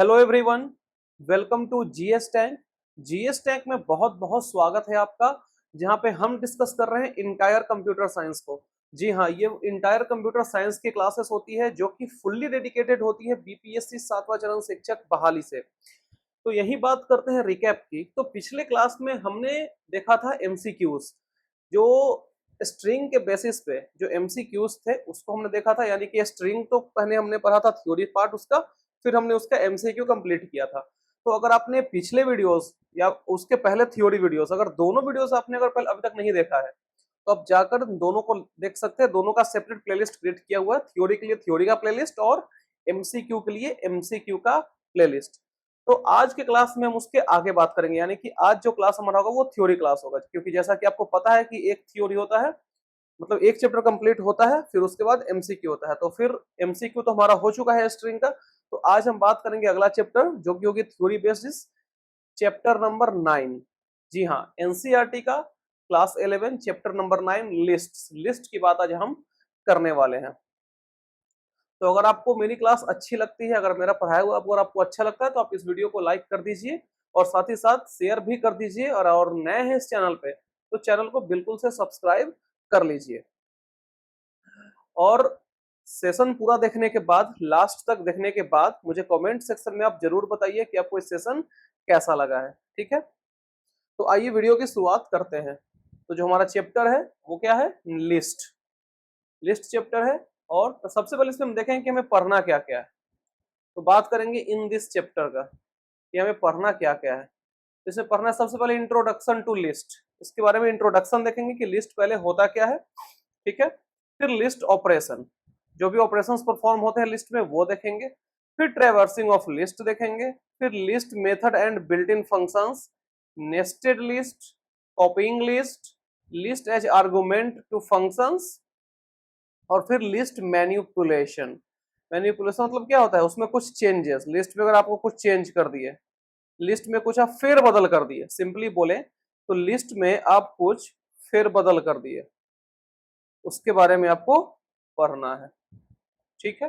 Hello everyone, welcome to GS tank. GS tank में बहुत बहुत स्वागत है आपका, जहां पे हम डिस्कस कर रहे हैं इंटायर कंप्यूटर साइंस को। जी हाँ, ये इंटायर कंप्यूटर साइंस की क्लासेस होती है जो कि फुल्ली डेडिकेटेड होती है बीपीएससी 7वां चरण शिक्षक बहाली से। तो यही बात करते हैं रिकैप की। तो पिछले क्लास में हमने देखा था एमसीक्यूज, जो स्ट्रिंग के बेसिस पे जो एमसीक्यूज थे उसको हमने देखा था। यानी कि स्ट्रिंग तो पहले हमने पढ़ा था थ्योरी पार्ट उसका, फिर हमने उसका एमसीक्यू कंप्लीट किया था। तो अगर आपने पिछले वीडियोस या उसके पहले थ्योरी वीडियोस, अगर दोनों वीडियोस आपने अगर पहले अभी तक नहीं देखा है तो आप जाकर दोनों को देख सकते हैं। दोनों का सेपरेट प्लेलिस्ट क्रिएट किया हुआ है, थ्योरी के लिए थ्योरी का प्लेलिस्ट और एमसीक्यू के लिए एमसीक्यू का प्लेलिस्ट। तो आज के क्लास में हम उसके आगे बात करेंगे, यानी कि आज जो क्लास हमारा होगा वो थ्योरी क्लास होगा, क्योंकि जैसा कि आपको पता है कि एक थ्योरी होता है, मतलब एक चैप्टर कंप्लीट होता है, फिर उसके बाद एमसीक्यू होता है। तो फिर एमसीक्यू तो हमारा हो चुका है स्ट्रिंग का। तो आज हम बात करेंगे अगला चैप्टर जो कि होगी थ्योरी बेस्ड, चैप्टर नंबर 9। जी हाँ, एनसीईआरटी का क्लास 11 चैप्टर नंबर 9 लिस्ट की बात आज हम करने वाले हैं। तो अगर आपको मेरी क्लास अच्छी लगती है, अगर मेरा पढ़ाया हुआ अगर आपको अच्छा लगता है तो आप इस वीडियो को लाइक कर दीजिए और साथ ही साथ शेयर भी कर दीजिए। और नए हैं इस चैनल पे तो चैनल को बिल्कुल से सब्सक्राइब कर लीजिए। और सेशन पूरा देखने के बाद, लास्ट तक देखने के बाद मुझे कमेंट सेक्शन में आप जरूर बताइए कि आपको इस सेशन कैसा लगा है। ठीक है, तो आइए वीडियो की शुरुआत करते हैं। तो जो हमारा चैप्टर है वो क्या है? लिस्ट चैप्टर है। और तो सबसे पहले इसमें हम देखेंगे कि हमें पढ़ना क्या क्या है। तो बात करेंगे इन दिस चैप्टर का कि हमें पढ़ना क्या क्या है। इसमें पढ़ना है सबसे पहले इंट्रोडक्शन टू लिस्ट। इसके बारे में इंट्रोडक्शन देखेंगे कि लिस्ट पहले होता क्या है। ठीक है, फिर लिस्ट ऑपरेशन, जो भी ऑपरेशंस परफॉर्म होते हैं लिस्ट में वो देखेंगे। फिर ट्रैवर्सिंग ऑफ लिस्ट देखेंगे। फिर list method and built in functions, nested list, copying list, list as argument to functions, और फिर लिस्ट मैनिपुलेशन। मैनिपुलेशन मतलब क्या होता है? उसमें कुछ चेंजेस, लिस्ट में अगर आपको कुछ चेंज कर दिए, लिस्ट में कुछ आप फेर बदल कर दिए, सिंपली बोले तो लिस्ट में आप कुछ फेर बदल कर दिए, उसके बारे में आपको पढ़ना है। ठीक है,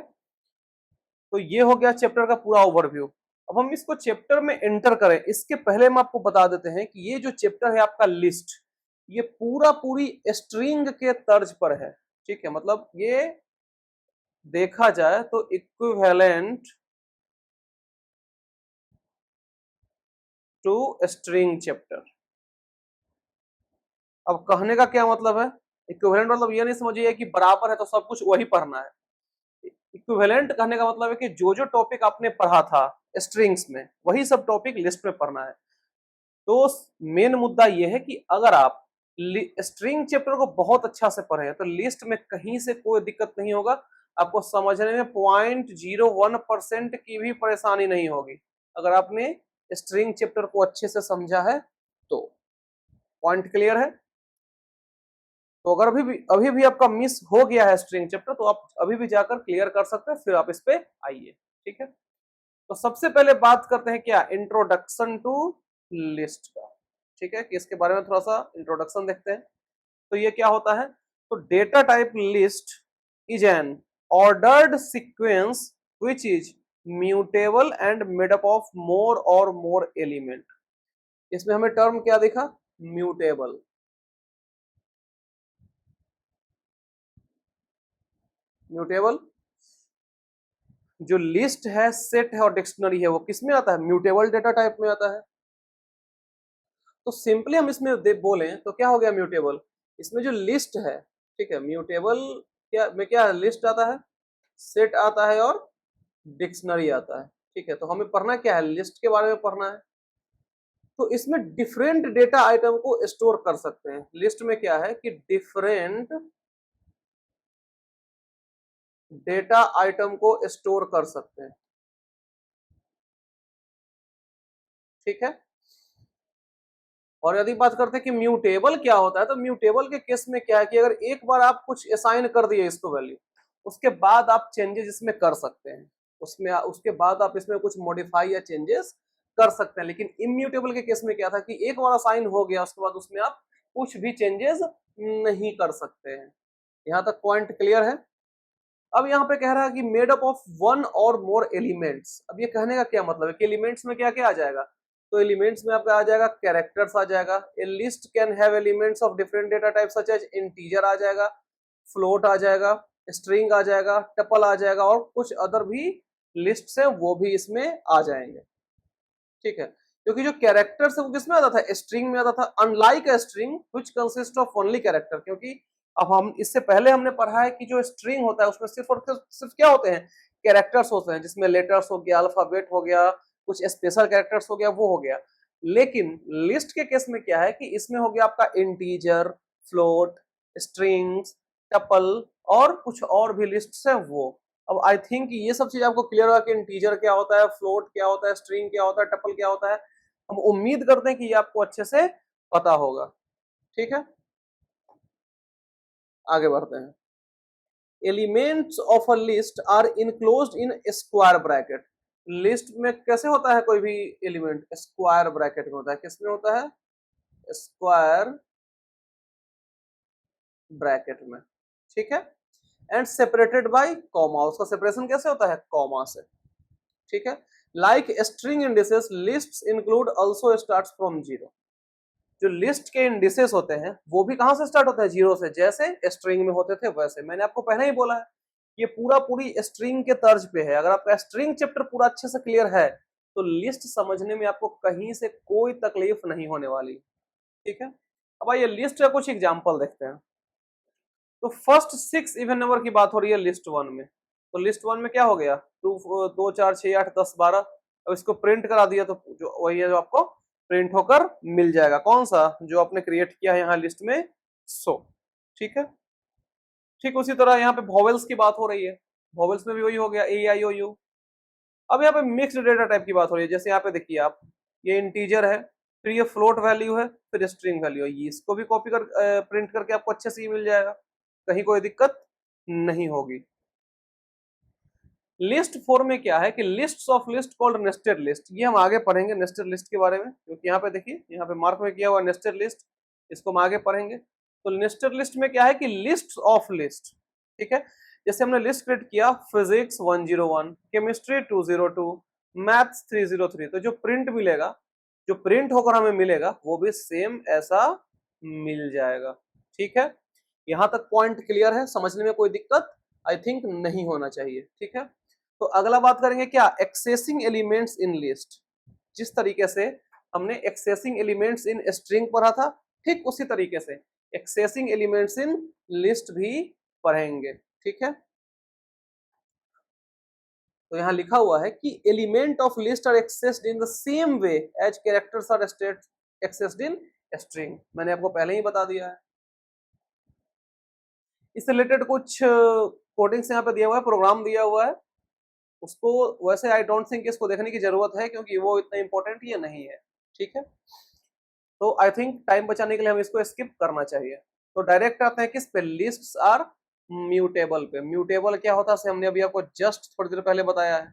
तो ये हो गया चैप्टर का पूरा ओवरव्यू। अब हम इसको चैप्टर में एंटर करें इसके पहले हम आपको बता देते हैं कि ये जो चैप्टर है आपका लिस्ट, ये पूरा पूरी स्ट्रिंग के तर्ज पर है। ठीक है, मतलब ये देखा जाए तो इक्विवेलेंट टू स्ट्रिंग चैप्टर। अब कहने का क्या मतलब है? इक्विवेलेंट मतलब ये नहीं समझिए कि बराबर है तो सब कुछ वही पढ़ना है। इक्विवेलेंट कहने का मतलब है कि जो जो टॉपिक आपने पढ़ा था स्ट्रिंग्स में, वही सब टॉपिक लिस्ट में पढ़ना है। तो मेन मुद्दा ये है कि अगर आप स्ट्रिंग चैप्टर को बहुत अच्छा से पढ़े तो लिस्ट में कहीं से कोई दिक्कत नहीं होगा। आपको समझने में 0.01% की भी परेशानी नहीं होगी अगर आपने स्ट्रिंग चैप्टर को अच्छे से समझा है तो। पॉइंट क्लियर है? तो अगर अभी भी आपका मिस हो गया है स्ट्रिंग चैप्टर तो आप अभी भी जाकर क्लियर कर सकते हैं, फिर आप इस पे आइए। ठीक है, तो सबसे पहले बात करते हैं क्या, इंट्रोडक्शन टू लिस्ट का। ठीक है, कि इसके बारे में थोड़ा सा इंट्रोडक्शन देखते हैं। तो ये क्या होता है? तो data type list is an ordered sequence which is mutable and made up of more और मोर एलिमेंट। इसमें हमें टर्म क्या दिखा? म्यूटेबल। म्यूटेबल जो लिस्ट है, सेट है और डिक्शनरी है, वो किस में आता है? म्यूटेबल डेटा टाइप में आता है। तो सिंपली हम इसमें बोलें तो क्या हो गया म्यूटेबल? इसमें जो लिस्ट है, ठीक है, म्यूटेबल क्या में क्या है? लिस्ट आता है, सेट आता है और डिक्शनरी आता है। ठीक है, तो हमें पढ़ना क्या है? लिस्ट के बारे में पढ़ना है। तो इसमें डिफरेंट डेटा आइटम को स्टोर कर सकते हैं। लिस्ट में क्या है कि डिफरेंट डेटा आइटम को स्टोर कर सकते हैं। ठीक है, और यदि बात करते हैं कि म्यूटेबल क्या होता है, तो म्यूटेबल के केस में क्या है कि अगर एक बार आप कुछ असाइन कर दिए इसको वैल्यू, उसके बाद आप चेंजेस इसमें कर सकते हैं। उसके बाद आप इसमें कुछ मॉडिफाई या चेंजेस कर सकते हैं। लेकिन इम्यूटेबल के केस में क्या था कि एक बार असाइन हो गया उसके बाद उसमें आप कुछ भी चेंजेस नहीं कर सकते हैं। यहाँ तक पॉइंट क्लियर है? अब यहाँ पे कह रहा है कि मेड अप ऑफ वन और मोर एलिमेंट्स। अब ये कहने का क्या मतलब है कि एलिमेंट्स में क्या क्या आ जाएगा? तो एलिमेंट्स में आपका आ जाएगा कैरेक्टर्स आ जाएगा। A list can have elements of different data type such as integer आ जाएगा, फ्लोट आ जाएगा, स्ट्रिंग आ जाएगा, टपल आ जाएगा और कुछ अदर भी लिस्ट है वो भी इसमें आ जाएंगे। ठीक है, क्योंकि जो कैरेक्टर्स है वो किसमें आता था? स्ट्रिंग में आता था, unlike a string which consist of only character. क्योंकि अब हम इससे पहले हमने पढ़ा है कि जो स्ट्रिंग होता है उसमें सिर्फ और सिर्फ क्या होते हैं? कैरेक्टर्स होते हैं, जिसमें लेटर्स हो गया, अल्फाबेट हो गया, कुछ स्पेशल कैरेक्टर्स हो गया, वो हो गया। लेकिन लिस्ट के केस में क्या है कि इसमें हो गया आपका इंटीजर, फ्लोट, स्ट्रिंग्स, टपल और कुछ और भी लिस्ट्स हैं वो। अब आई थिंक ये सब चीज आपको क्लियर होगा कि इंटीजर क्या होता है, फ्लोट क्या होता है, स्ट्रिंग क्या होता है, टपल क्या होता है। हम उम्मीद करते हैं कि ये आपको अच्छे से पता होगा। ठीक है, आगे बढ़ते हैं। Elements of a list are enclosed in square bracket. List में कैसे होता है कोई भी एलिमेंट? स्क्वायर ब्रैकेट में होता है। किसमें होता है? स्क्वायर ब्रैकेट में। ठीक है, एंड सेपरेटेड बाय कॉमा। उसका सेपरेशन कैसे होता है? कॉमा से। ठीक है, like string indices lists include also starts from zero. जो लिस्ट के इंडिसेस होते हैं वो भी कहां से स्टार्ट होते हैं? जीरो से, जैसे स्ट्रिंग में होते थे वैसे। मैंने आपको पहले ही बोला है ये पूरा पूरी स्ट्रिंग के तर्ज पे है। अगर आपका स्ट्रिंग चैप्टर पूरा अच्छे से क्लियर है तो लिस्ट समझने में आपको कहीं से कोई तकलीफ नहीं होने वाली। ठीक है, अब आइए लिस्ट का कुछ एग्जांपल देखते हैं। तो फर्स्ट 6 इवन नंबर की बात हो रही है लिस्ट वन में। तो लिस्ट वन में क्या हो गया? 2 4 6 8 10 12। अब इसको प्रिंट करा दिया तो जो वही है जो आपको प्रिंट होकर मिल जाएगा। कौन सा? जो आपने क्रिएट किया है यहाँ लिस्ट में, सो। ठीक है, ठीक उसी तरह यहाँ पे वॉवेल्स की बात हो रही है। वॉवेल्स में भी वही हो गया, ए आई ओ यू। अब यहाँ पे मिक्स्ड डेटा टाइप की बात हो रही है। जैसे यहाँ पे देखिए आप, ये इंटीजर है, फिर ये फ्लोट वैल्यू है, फिर स्ट्रिंग वैल्यू है। ये इसको भी कॉपी कर प्रिंट करके आपको अच्छे से ही मिल जाएगा, कहीं कोई दिक्कत नहीं होगी। लिस्ट फॉर्म में क्या है कि list of list called nested list. ये हम आगे पढ़ेंगे नेस्टेड लिस्ट के बारे में, क्योंकि यहाँ पे देखिए यहाँ पे मार्क में किया हुआ नेस्टेड लिस्ट, इसको हम आगे पढ़ेंगे। तो नेस्टेड लिस्ट में क्या है कि लिस्ट ऑफ लिस्ट। ठीक है, जैसे हमने लिस्ट क्रिएट किया फिजिक्स 101, केमिस्ट्री 202, मैथ्स 303। तो जो प्रिंट मिलेगा, जो प्रिंट होकर हमें मिलेगा वो भी सेम ऐसा मिल जाएगा। ठीक है, यहां तक पॉइंट क्लियर है? समझने में कोई दिक्कत आई थिंक नहीं होना चाहिए। ठीक है, तो अगला बात करेंगे क्या? Accessing elements in list. जिस तरीके से हमने एक्सेसिंग एलिमेंट्स इन स्ट्रिंग पढ़ा था, ठीक उसी तरीके से एक्सेसिंग एलिमेंट्स इन लिस्ट भी पढ़ेंगे। ठीक है, तो यहाँ लिखा हुआ है कि element of list are accessed in the same way as characters are accessed in string. मैंने आपको पहले ही बता दिया है। इससे रिलेटेड कुछ कोडिंग्स यहाँ पे दिया हुआ है, प्रोग्राम दिया हुआ है। उसको वैसे आई डोंट थिंक इसको देखने की जरूरत है, क्योंकि वो इतना इंपॉर्टेंट ये नहीं है। ठीक है, तो आई थिंक टाइम बचाने के लिए हम इसको स्किप करना चाहिए। तो डायरेक्ट आते हैं किस पे? लिस्ट्स आर म्यूटेबल पे। म्यूटेबल क्या होता है हमने अभी आपको जस्ट थोड़ी देर पहले बताया है,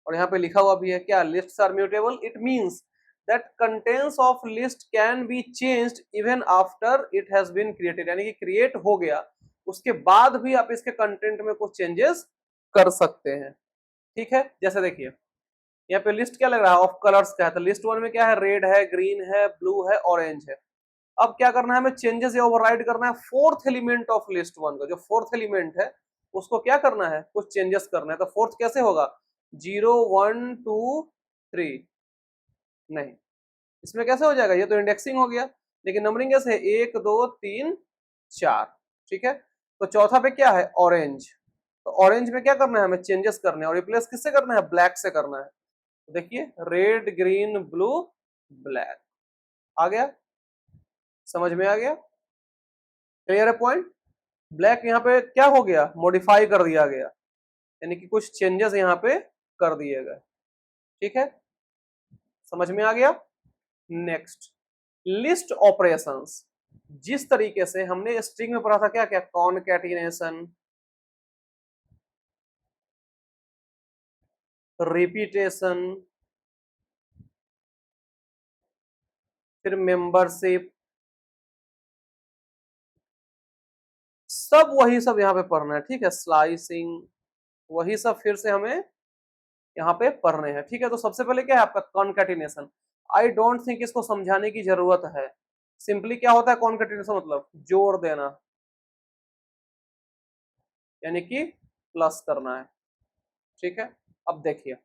और यहाँ पे लिखा हुआ भी है क्या? Lists are mutable. It means that contents of list can be changed even after it has been created. यानी कि क्रिएट हो गया उसके बाद भी आप इसके कंटेंट में कुछ चेंजेस कर सकते हैं। ठीक है, जैसे देखिए यहाँ पे लिस्ट क्या लग रहा है? ऑफ कलर्स का है। तो लिस्ट वन में क्या है? रेड है, ग्रीन है, ब्लू है, ऑरेंज है। अब क्या करना है हमें? चेंजेस या ओवरराइड करना है fourth element of list one का। जो फोर्थ एलिमेंट है उसको क्या करना है? कुछ चेंजेस करना है। तो फोर्थ कैसे होगा? 0 1 2 3 नहीं, इसमें कैसे हो जाएगा? ये तो इंडेक्सिंग हो गया, लेकिन नंबरिंग कैसे है? 1 2 3 4। ठीक है, तो चौथा पे क्या है? ऑरेंज। तो ऑरेंज में क्या करना है हमें? चेंजेस करने हैं, और रिप्लेस किससे करना है? ब्लैक से करना है। तो देखिए रेड ग्रीन ब्लू ब्लैक आ गया, समझ में आ गया? क्लियर है पॉइंट? ब्लैक यहाँ पे क्या हो गया? मॉडिफाई कर दिया गया, यानी कि कुछ चेंजेस यहाँ पे कर दिए गए। ठीक है, समझ में आ गया? Next, list operations. जिस तरीके से हमने स्ट्रिंग में पढ़ा था क्या क्या? कॉनकैटिनेशन, रिपीटेशन, फिर मेंबरशिप, सब वही सब यहाँ पे पढ़ना है, ठीक है। स्लाइसिंग वही सब फिर से हमें यहाँ पे पढ़ने हैं, ठीक है। तो सबसे पहले क्या है आपका कॉन्केटिनेशन। आई डोंट थिंक इसको समझाने की जरूरत है। सिंपली क्या होता है कॉन्केटिनेशन, मतलब जोड़ देना, यानी कि प्लस करना है, ठीक है। अब देखिए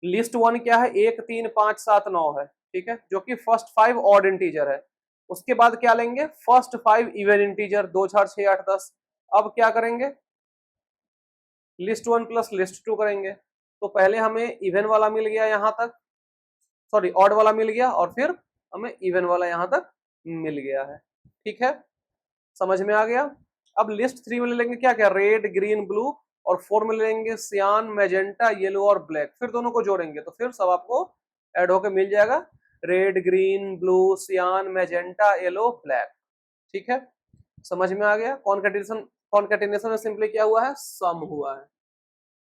लिस्ट वन क्या है, 1 3 5 7 9 है, ठीक है, जो कि फर्स्ट 5 ऑड इंटीजर है। उसके बाद क्या लेंगे, फर्स्ट 5 इवन इंटीजर, 2 4 6 8 10। अब क्या करेंगे, list one plus list two करेंगे। तो पहले हमें इवन वाला मिल गया यहां तक, सॉरी ऑड वाला मिल गया, और फिर हमें इवन वाला यहां तक मिल गया है, ठीक है। समझ में आ गया। अब लिस्ट थ्री में ले लेंगे क्या क्या, रेड ग्रीन ब्लू, और फोर में ले लेंगे सियान मैजेंटा येलो और ब्लैक। फिर दोनों को जोड़ेंगे तो फिर सब आपको ऐड होकर मिल जाएगा, रेड ग्रीन ब्लू सियान मैजेंटा येलो ब्लैक, ठीक है। समझ में आ गया। कॉन्केटिनेशन में सिंपली क्या हुआ है, सम हुआ है।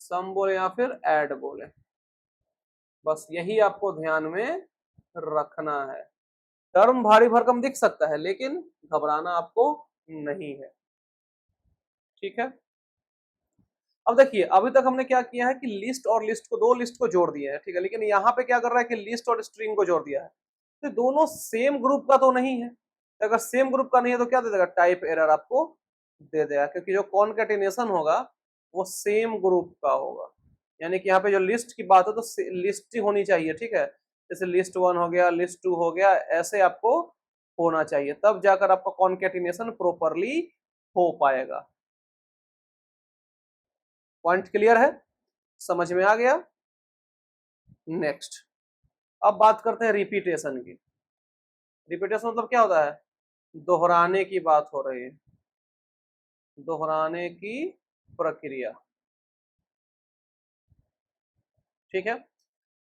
सम बोले या फिर ऐड बोले, बस यही आपको ध्यान में रखना है। टर्म भारी भरकम दिख सकता है लेकिन घबराना आपको नहीं है, ठीक है। अब देखिए अभी तक हमने क्या किया है कि लिस्ट और लिस्ट को, दो लिस्ट को जोड़ दिया है, ठीक है। लेकिन यहाँ पे क्या कर रहा है कि लिस्ट और स्ट्रिंग को जोड़ दिया है। तो दोनों सेम ग्रुप का तो नहीं है। तो अगर सेम ग्रुप का नहीं है तो क्या दे देगा, टाइप एरर आपको दे देगा, क्योंकि जो कॉन्केटिनेशन होगा वो सेम ग्रुप का होगा। यानी कि यहाँ पे जो लिस्ट की बात है तो लिस्ट ही होनी चाहिए, ठीक है। जैसे लिस्ट वन हो गया, लिस्ट टू हो गया, ऐसे आपको होना चाहिए, तब जाकर आपका कॉन्केटिनेशन प्रॉपरली हो पाएगा। पॉइंट क्लियर है, समझ में आ गया। नेक्स्ट अब बात करते हैं रिपीटेशन की। रिपीटेशन मतलब क्या होता है, दोहराने की बात हो रही है, दोहराने की प्रक्रिया, ठीक है।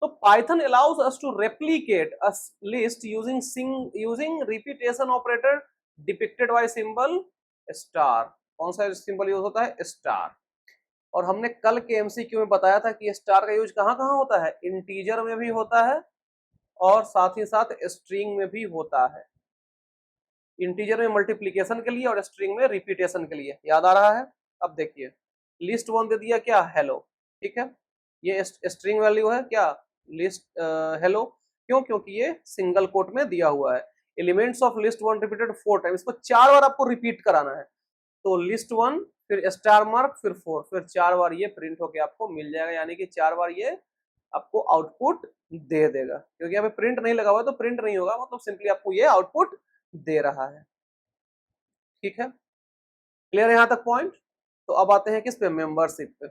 तो Python allows us to replicate a list using repetition operator depicted by symbol star. कौन सा सिंबल यूज होता है, स्टार। और हमने कल के एमसीक्यू में बताया था कि स्टार का यूज कहां कहां होता है, इंटीजर में भी होता है और साथ ही साथ स्ट्रिंग में भी होता है। इंटीजर में मल्टीप्लीकेशन के लिए और स्ट्रिंग में रिपीटेशन के लिए, याद आ रहा है। अब देखिए लिस्ट वन दे दिया क्या, हेलो, ठीक है। ये स्ट्रिंग वैल्यू है क्या, लिस्ट हेलो, क्यों, क्योंकि ये सिंगल कोट में दिया हुआ है। Elements of list one repeated 4 time, इसको 4 बार आपको रिपीट कराना है। तो लिस्ट वन फिर स्टार मार्क फिर 4, फिर 4 बार ये प्रिंट होके आपको मिल जाएगा, यानी कि 4 बार ये आपको आउटपुट दे देगा। क्योंकि यहाँ पे प्रिंट नहीं लगा हुआ है तो प्रिंट नहीं होगा, मतलब सिंपली आपको ये आउटपुट दे रहा है, ठीक है। क्लियर है यहाँ तक पॉइंट। तो अब आते हैं किस पे, मेंबरशिप पे।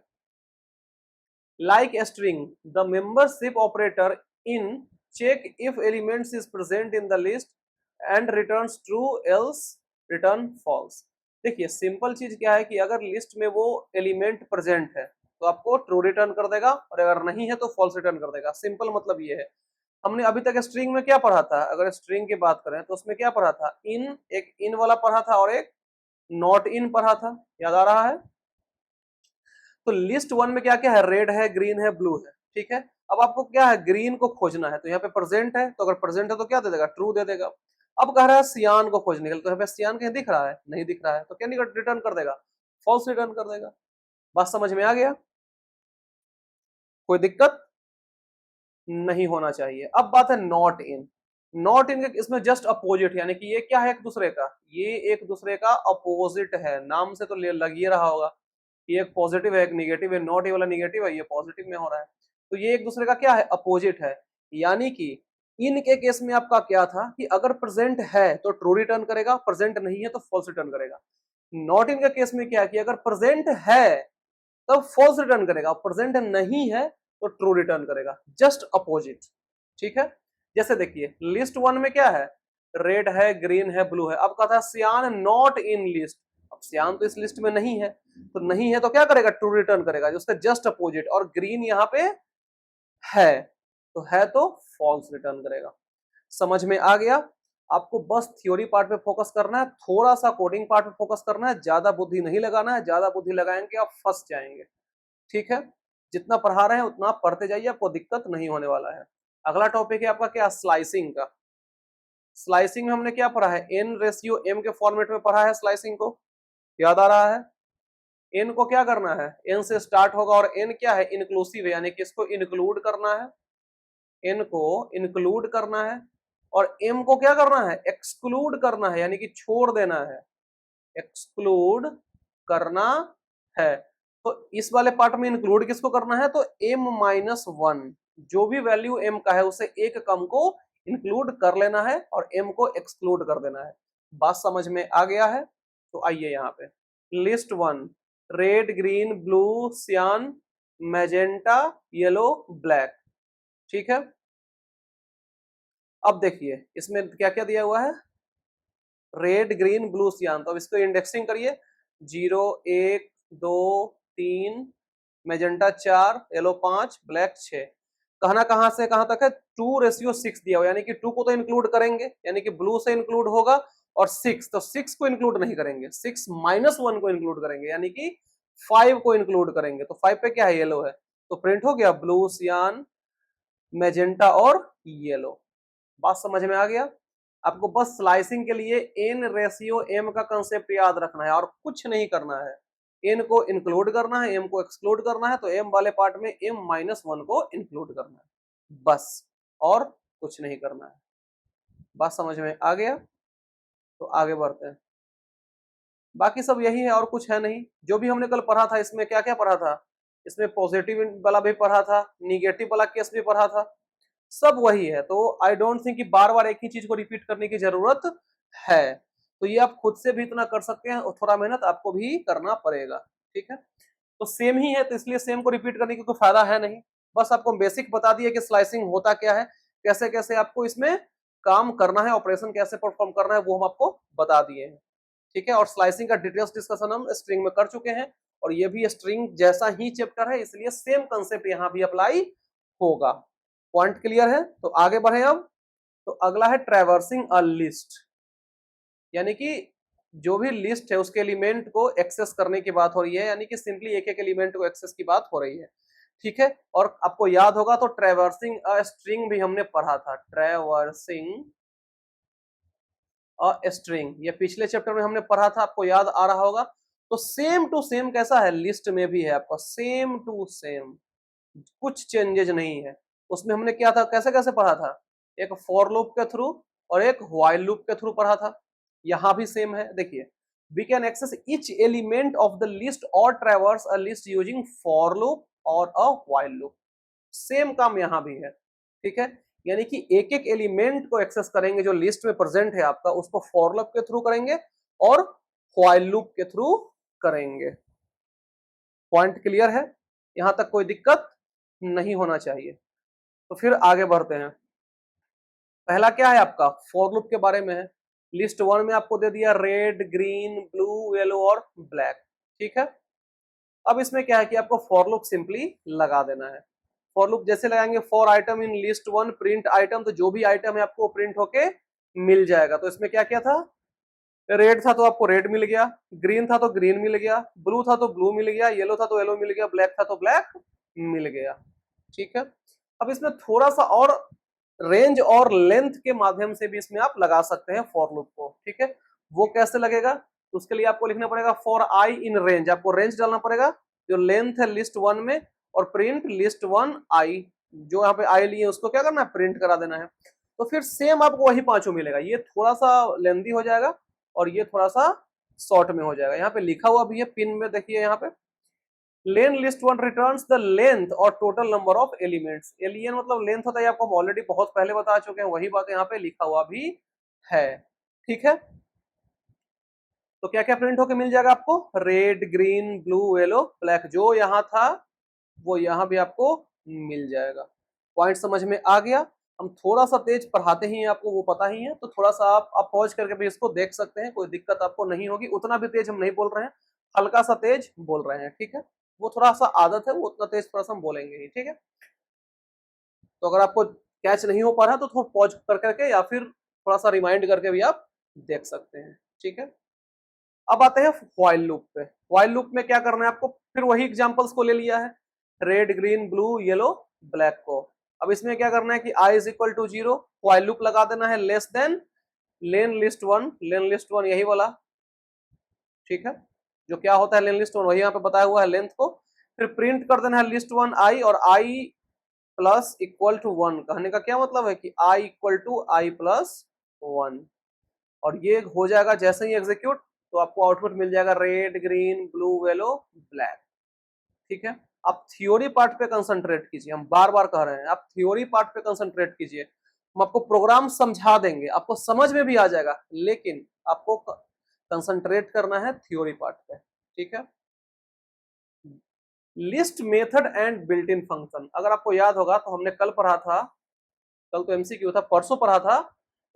Like string the membership operator in check if elements is present in the list and returns true else return false. देखिए सिंपल चीज क्या है कि अगर लिस्ट में वो एलिमेंट प्रेजेंट है तो आपको ट्रू रिटर्न कर देगा, और अगर नहीं है तो फॉल्स रिटर्न कर देगा। सिंपल मतलब ये है। हमने अभी तक स्ट्रिंग में क्या पढ़ा था, अगर स्ट्रिंग की बात करें तो उसमें क्या पढ़ा था, इन, एक इन वाला पढ़ा था और एक नॉट इन पढ़ा था, याद आ रहा है। तो लिस्ट वन में क्या क्या है, रेड है ग्रीन है ब्लू है, ठीक है। अब आपको क्या है, ग्रीन को खोजना है, तो यहाँ पे प्रेजेंट है, तो अगर प्रेजेंट है तो क्या दे देगा, ट्रू दे देगा। अब कह रहा है सियान को खोजने के लिए, तो यहाँ पे सियान कहीं दिख रहा है, नहीं दिख रहा है, तो क्या रिटर्न कर देगा, फॉल्स रिटर्न कर देगा। बात समझ में आ गया, कोई दिक्कत नहीं होना चाहिए। अब बात है नॉट इन। नॉट इन के इसमें जस्ट अपोजिट, यानी कि ये क्या है, एक दूसरे का, ये एक दूसरे का अपोजिट है। नाम से तो लग ही रहा होगा, ये एक पॉजिटिव है एक निगेटिव है, नॉट ये वाला निगेटिव है, ये पॉजिटिव में हो रहा है, तो ये एक दूसरे का क्या है, अपोजिट है। यानी कि इन के केस में आपका क्या था कि अगर प्रेजेंट है तो ट्रू रिटर्न करेगा, प्रेजेंट नहीं है तो फॉल्स रिटर्न करेगा। नॉट इन के केस में क्या किया, अगर प्रेजेंट है तब फॉल्स रिटर्न करेगा, प्रेजेंट नहीं है तो ट्रू रिटर्न करेगा, जस्ट अपोजिट, ठीक है। जैसे देखिए लिस्ट वन में क्या है, रेड है ग्रीन है ब्लू है। अब कहा था सियान नॉट इन लिस्ट, अब सियान तो इस लिस्ट में नहीं है, तो नहीं है तो क्या करेगा, ट्रू रिटर्न करेगा, जो उसका जस्ट अपोजिट। और ग्रीन यहाँ पे है तो फॉल्स रिटर्न करेगा। समझ में आ गया। आपको बस थ्योरी पार्ट पे फोकस करना है, थोड़ा सा कोडिंग पार्ट पे फोकस करना है, ज्यादा बुद्धि नहीं लगाना है, ज्यादा बुद्धि लगाएंगे आप फंस जाएंगे, ठीक है। जितना पढ़ा रहे हैं उतना पढ़ते जाइए, आपको दिक्कत नहीं होने वाला है। अगला टॉपिक है आपका क्या, स्लाइसिंग का। स्लाइसिंग में हमने क्या पढ़ा है, n रेशियो m के फॉर्मेट में पढ़ा है स्लाइसिंग को, याद आ रहा है? एन को क्या करना है, एन से स्टार्ट होगा और एन क्या है, इंक्लूसिव है, यानी कि इसको इंक्लूड करना है, एन को इंक्लूड करना है, और एम को क्या करना है, एक्सक्लूड करना है, यानी कि छोड़ देना है, एक्सक्लूड करना है। तो इस वाले पार्ट में इंक्लूड किसको करना है, तो m माइनस वन, जो भी वैल्यू m का है उसे एक कम को इंक्लूड कर लेना है और m को एक्सक्लूड कर देना है। बात समझ में आ गया है? तो आइए यहाँ पे list one, red green blue सियान मैजेंटा येलो ब्लैक, ठीक है। अब देखिए इसमें क्या क्या दिया हुआ है, रेड ग्रीन ब्लू सियान, तो अब इसको इंडेक्सिंग करिए, 0 1 2 3, मैजेंटा 4, येलो 5, ब्लैक 6। कहना कहां से कहां तक है, 2:6 दिया हुआ, यानी कि 2 को तो इंक्लूड करेंगे, यानी कि ब्लू से इंक्लूड होगा, और 6 तो 6 को इंक्लूड नहीं करेंगे, 6 माइनस 1 को इंक्लूड करेंगे, यानी कि 5 को इंक्लूड करेंगे। तो 5 पे क्या है, येलो है, तो प्रिंट हो गया ब्लू सियान मैजेंटा और येलो। बात समझ में आ गया? आपको बस स्लाइसिंग के लिए एन रेशियो एम का कंसेप्ट याद रखना है और कुछ नहीं करना है। एन को इंक्लूड करना है, एम को एक्सक्लूड करना है, तो एम वाले पार्ट में एम माइनस वन को इंक्लूड करना है बस, और कुछ नहीं करना है। बात समझ में आ गया? तो आगे बढ़ते हैं। बाकी सब यही है और कुछ है नहीं। जो भी हमने कल पढ़ा था, इसमें क्या क्या पढ़ा था, इसमें पॉजिटिव वाला भी पढ़ा था, निगेटिव वाला केस भी पढ़ा था, सब वही है। तो आई डोंट थिंक कि बार बार एक ही चीज को रिपीट करने की जरूरत है। तो ये आप खुद से भी इतना कर सकते हैं और थोड़ा मेहनत आपको भी करना पड़ेगा, ठीक है। तो सेम ही है, तो इसलिए सेम को रिपीट करने की कोई फायदा है नहीं। बस आपको बेसिक बता दिया कि स्लाइसिंग होता क्या है, कैसे कैसे आपको इसमें काम करना है, ऑपरेशन कैसे परफॉर्म करना है वो हम आपको बता दिए हैं, ठीक है। और स्लाइसिंग का डिटेल्स डिस्कशन हम स्ट्रिंग में कर चुके हैं, और ये भी स्ट्रिंग जैसा ही चैप्टर है, इसलिए सेम कंसेप्ट यहाँ भी अप्लाई होगा। पॉइंट क्लियर है? तो आगे बढ़े अब। तो अगला है ट्रैवर्सिंग अ लिस्ट, यानी कि जो भी लिस्ट है उसके एलिमेंट को एक्सेस करने की बात हो रही है, यानी कि सिंपली एक एक एलिमेंट को एक्सेस की बात हो रही है, ठीक है। और आपको याद होगा तो ट्रैवर्सिंग अ स्ट्रिंग भी हमने पढ़ा था, ट्रैवर्सिंग अ स्ट्रिंग, ये पिछले चैप्टर में हमने पढ़ा था, आपको याद आ रहा होगा। तो सेम टू सेम कैसा है, लिस्ट में भी है आपका सेम टू सेम, कुछ चेंजेज नहीं है। उसमें हमने क्या था, कैसे कैसे पढ़ा था, एक फॉर लूप के थ्रू और एक व्हाइल लूप के थ्रू पढ़ा था। यहां भी सेम है, देखिए we can access each element of the list और traverse a list using for loop और अ व्हाइल लूप। सेम काम यहां भी है, ठीक है। यानी कि एक एक एलिमेंट को एक्सेस करेंगे जो लिस्ट में प्रेजेंट है आपका, उसको फॉर लूप के थ्रू करेंगे और व्हाइल लूप के थ्रू करेंगे। पॉइंट क्लियर है? यहां तक कोई दिक्कत नहीं होना चाहिए। तो फिर आगे बढ़ते हैं। पहला क्या है आपका, फॉर लूप के बारे में है। लिस्ट वन में आपको दे दिया रेड ग्रीन ब्लू येलो और ब्लैक, ठीक है। अब इसमें क्या है कि आपको फॉर लूप सिंपली लगा देना है। फॉर लूप जैसे लगाएंगे, for item in list one print item, तो जो भी आइटम है आपको प्रिंट होके मिल जाएगा। तो इसमें क्या क्या था, रेड था तो आपको रेड मिल गया, ग्रीन था तो ग्रीन मिल गया, ब्लू था तो ब्लू मिल गया, येलो था तो येलो मिल गया, ब्लैक था तो ब्लैक मिल गया, ठीक है। अब इसमें थोड़ा सा और रेंज और लेंथ के माध्यम से भी इसमें आप लगा सकते हैं फॉर लूप को, ठीक है। वो कैसे लगेगा, तो उसके लिए आपको लिखना पड़ेगा फॉर आई इन रेंज, आपको रेंज डालना पड़ेगा, जो लेंथ है लिस्ट वन में, और प्रिंट लिस्ट वन आई, जो यहाँ पे आई लिए उसको क्या करना है, प्रिंट करा देना है। तो फिर सेम आपको वही पांचों मिलेगा। ये थोड़ा सा लेंथी हो जाएगा और ये थोड़ा सा शॉर्ट में हो जाएगा। यहाँ पे लिखा हुआ भी है पिन में, देखिए यहाँ पे len list one returns the length और टोटल नंबर ऑफ एलिमेंट्स। एलियन मतलब लेंथ होता है, आपको हम ऑलरेडी बहुत पहले बता चुके हैं, वही बात यहाँ पे लिखा हुआ भी है, ठीक है। तो क्या क्या प्रिंट होके मिल जाएगा आपको, red green blue yellow black, जो यहाँ था वो यहाँ भी आपको मिल जाएगा। पॉइंट समझ में आ गया? हम थोड़ा सा तेज पढ़ाते ही हैं, आपको वो पता ही है, तो थोड़ा सा आप पॉज करके भी इसको देख सकते हैं, कोई दिक्कत आपको नहीं होगी। उतना भी तेज हम नहीं बोल रहे हैं, हल्का सा तेज बोल रहे हैं, ठीक है। वो थोड़ा सा आदत है, वो उतना तेज थोड़ा सा हम बोलेंगे ही, ठीक है। तो अगर आपको कैच नहीं हो पा रहा तो थोड़ा पॉज कर करके या फिर थोड़ा सा रिमाइंड करके भी आप देख सकते हैं, ठीक है। अब आते हैं व्हाइल लूप पे। व्हाइल लूप में क्या करना है आपको, फिर वही एग्जांपल्स को ले लिया है, red green blue yellow black को। अब इसमें क्या करना है कि i is equal to 0, while loop लगा देना है, less than len list one, len list one यही वाला, ठीक है। जो क्या होता है लिस्ट वन, वही यहाँ पे बताया हुआ है लेंथ को। फिर प्रिंट कर देना है लिस्ट वन आई, और I plus equal to one. कहने का क्या मतलब है कि I equal to I plus one, और ये हो जाएगा जैसे ही एग्जीक्यूट तो आपको आउटपुट मिल जाएगा red, green, blue, yellow, black. ठीक है, आप थ्योरी पार्ट पे कंसंट्रेट कीजिए, हम बार बार कह रहे हैं आप थ्योरी पार्ट पे कंसंट्रेट कीजिए। हम आपको प्रोग्राम समझा देंगे, आपको समझ में भी आ जाएगा, लेकिन आपको कंसंट्रेट करना है थ्योरी पार्ट पे। ठीक है, list method and built in function, अगर आपको याद होगा तो हमने कल पढ़ा था, कल तो एमसीक्यू था, परसों पढ़ा था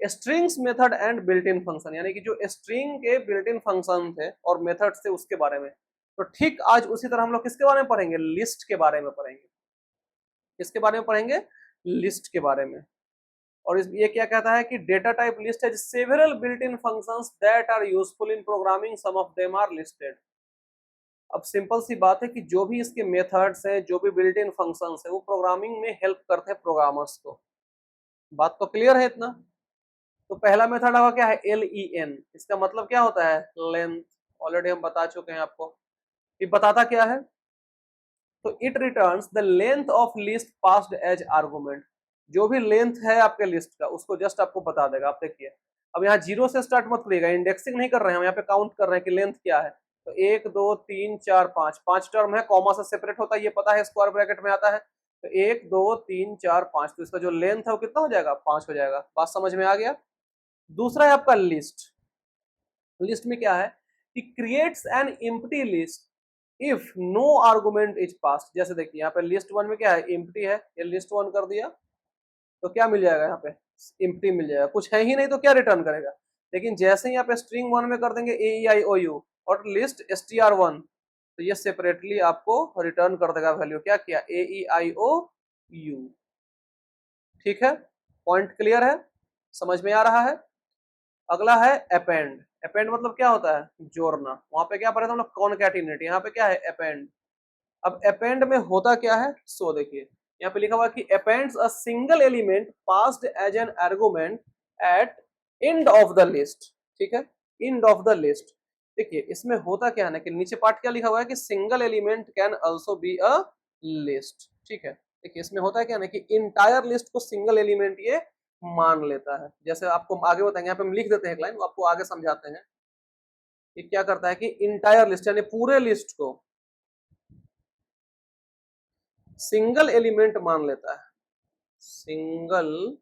strings method and built in function, यानी कि जो स्ट्रिंग के बिल्ट इन फंक्शन थे और मेथड थे उसके बारे में। तो ठीक आज उसी तरह हम लोग किसके बारे में पढ़ेंगे, लिस्ट के बारे में पढ़ेंगे। किसके बारे में पढ़ेंगे, लिस्ट के बारे में। और ये क्या कहता है कि डेटा टाइप लिस्ट है several built in functions that are useful in programming, some of them are listed. अब सिंपल सी बात है कि जो भी इसके मेथड्स हैं, जो भी बिल्ट इन फंक्शंस है, वो प्रोग्रामिंग में हेल्प करते हैं प्रोग्रामर्स को। बात तो क्लियर है इतना। तो पहला मेथड होगा क्या है, LEN, इसका मतलब क्या होता है, लेंथ। ऑलरेडी हम बता चुके हैं आपको। ये बताता क्या है, तो it returns the length of list passed as argument. जो भी लेंथ है आपके लिस्ट का उसको जस्ट आपको बता देगा। आप देखिए, अब यहाँ जीरो से स्टार्ट मत करिएगा, इंडेक्सिंग नहीं कर रहे हैं हम, यहाँ पे काउंट कर रहे हैं कि लेंथ क्या है। तो 1 2 3 4 5, 5 टर्म है, कॉमा से सेपरेट होता है, ये पता है, स्क्वायर ब्रैकेट में आता है। तो 1 2 3 4 5, तो इसका जो लेंथ है वो कितना हो जाएगा, 5 हो जाएगा। बात समझ में आ गया। दूसरा है आपका लिस्ट। लिस्ट में क्या है कि creates an empty list if no argument is passed. जैसे देखिए यहाँ पे लिस्ट वन में क्या है, एम्प्टी है, ये लिस्ट वन कर दिया तो क्या मिल जाएगा, यहाँ पे एम्प्टी मिल जाएगा, कुछ है ही नहीं तो क्या रिटर्न करेगा। लेकिन जैसे ही यहाँ पे स्ट्रिंग वन में कर देंगे AEIOU और लिस्ट str1, तो ये सेपरेटली आपको रिटर्न कर देगा वैल्यू, क्या किया, AEIOU। ठीक है, पॉइंट क्लियर है, समझ में आ रहा है। अगला है अपेंड। अपेंड मतलब क्या होता है, जोड़ना। वहां पे क्या पढ़े थे हम लोग, कॉनकैटिनेट, यहाँ पे क्या है, अपेंड। अब अपेंड में होता क्या है, सो देखिए यहाँ पे लिखा हुआ कि appends a single element passed as an argument at end of the list. ठीक है, एंड ऑफ द लिस्ट। देखिए इसमें होता क्या है ना कि नीचे पार्ट क्या लिखा हुआ है कि single element can also be a list. ठीक है, देखिए इसमें होता है क्या ना कि इंटायर लिस्ट को सिंगल एलिमेंट ये मान लेता है। जैसे आपको आगे बताएंगे, यहाँ पे हम लिख देते हैं एक लाइन, आपको आगे समझाते हैं कि क्या करता है कि इंटायर लिस्ट यानी पूरे लिस्ट को सिंगल एलिमेंट मान लेता है, सिंगल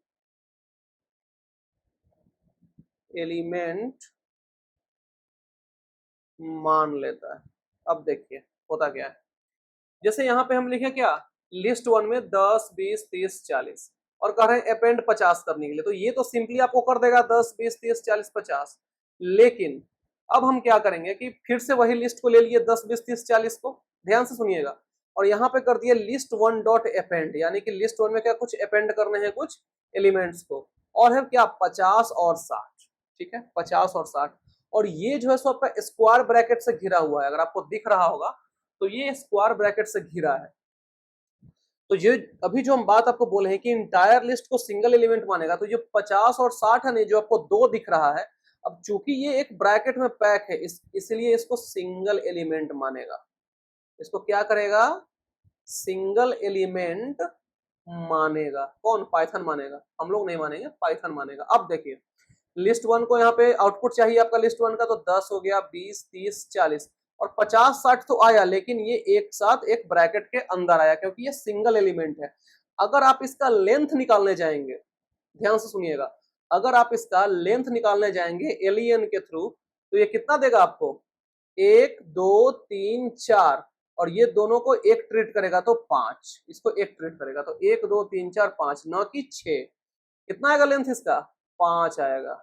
एलिमेंट मान लेता है। अब देखिए होता क्या है, जैसे यहाँ पे हम लिखे क्या, लिस्ट वन में 10 20 30 40 और कह रहे हैं अपेंड 50 करने के लिए, तो ये तो सिंपली आपको कर देगा 10 20 30 40 50। लेकिन अब हम क्या करेंगे कि फिर से वही लिस्ट को ले लिए 10 20 30 40 को, ध्यान से सुनिएगा, और यहाँ पे कर दिए लिस्ट वन डॉट अपेंड, यानी कि लिस्ट वन में क्या कुछ अपेंड करने हैं कुछ एलिमेंट्स को, और है क्या 50 और 60। ठीक है, 50 और 60, और ये जो है सो आपका स्क्वायर ब्रैकेट से घिरा हुआ है, अगर आपको दिख रहा होगा तो ये स्क्वायर ब्रैकेट से घिरा है। तो ये अभी जो हम बात आपको बोले हैं कि इंटायर लिस्ट को सिंगल एलिमेंट मानेगा, तो ये 50 और 60 है नहीं, जो आपको दो दिख रहा है, अब चूंकि ये एक ब्रैकेट में पैक है इसलिए इसको सिंगल एलिमेंट मानेगा। इसको क्या करेगा, सिंगल एलिमेंट मानेगा। कौन, पाइथन मानेगा, हम लोग नहीं मानेंगे, पाइथन मानेगा। अब देखिए लिस्ट वन को यहाँ पे आउटपुट चाहिए आपका लिस्ट वन का, तो 10 हो गया, 20 30 40 और 50 60 तो आया, लेकिन ये एक साथ एक ब्रैकेट के अंदर आया क्योंकि ये सिंगल एलिमेंट है। अगर आप इसका लेंथ निकालने जाएंगे, ध्यान से सुनिएगा, अगर आप इसका लेंथ निकालने जाएंगे एलियन के थ्रू, तो ये कितना देगा आपको, 1 2 3 4, और ये दोनों को एक ट्रीट करेगा तो 5, इसको एक ट्रीट करेगा तो 1 2 3 4 5, न कि 6। कितना आएगा लेंथ इसका, 5 आएगा।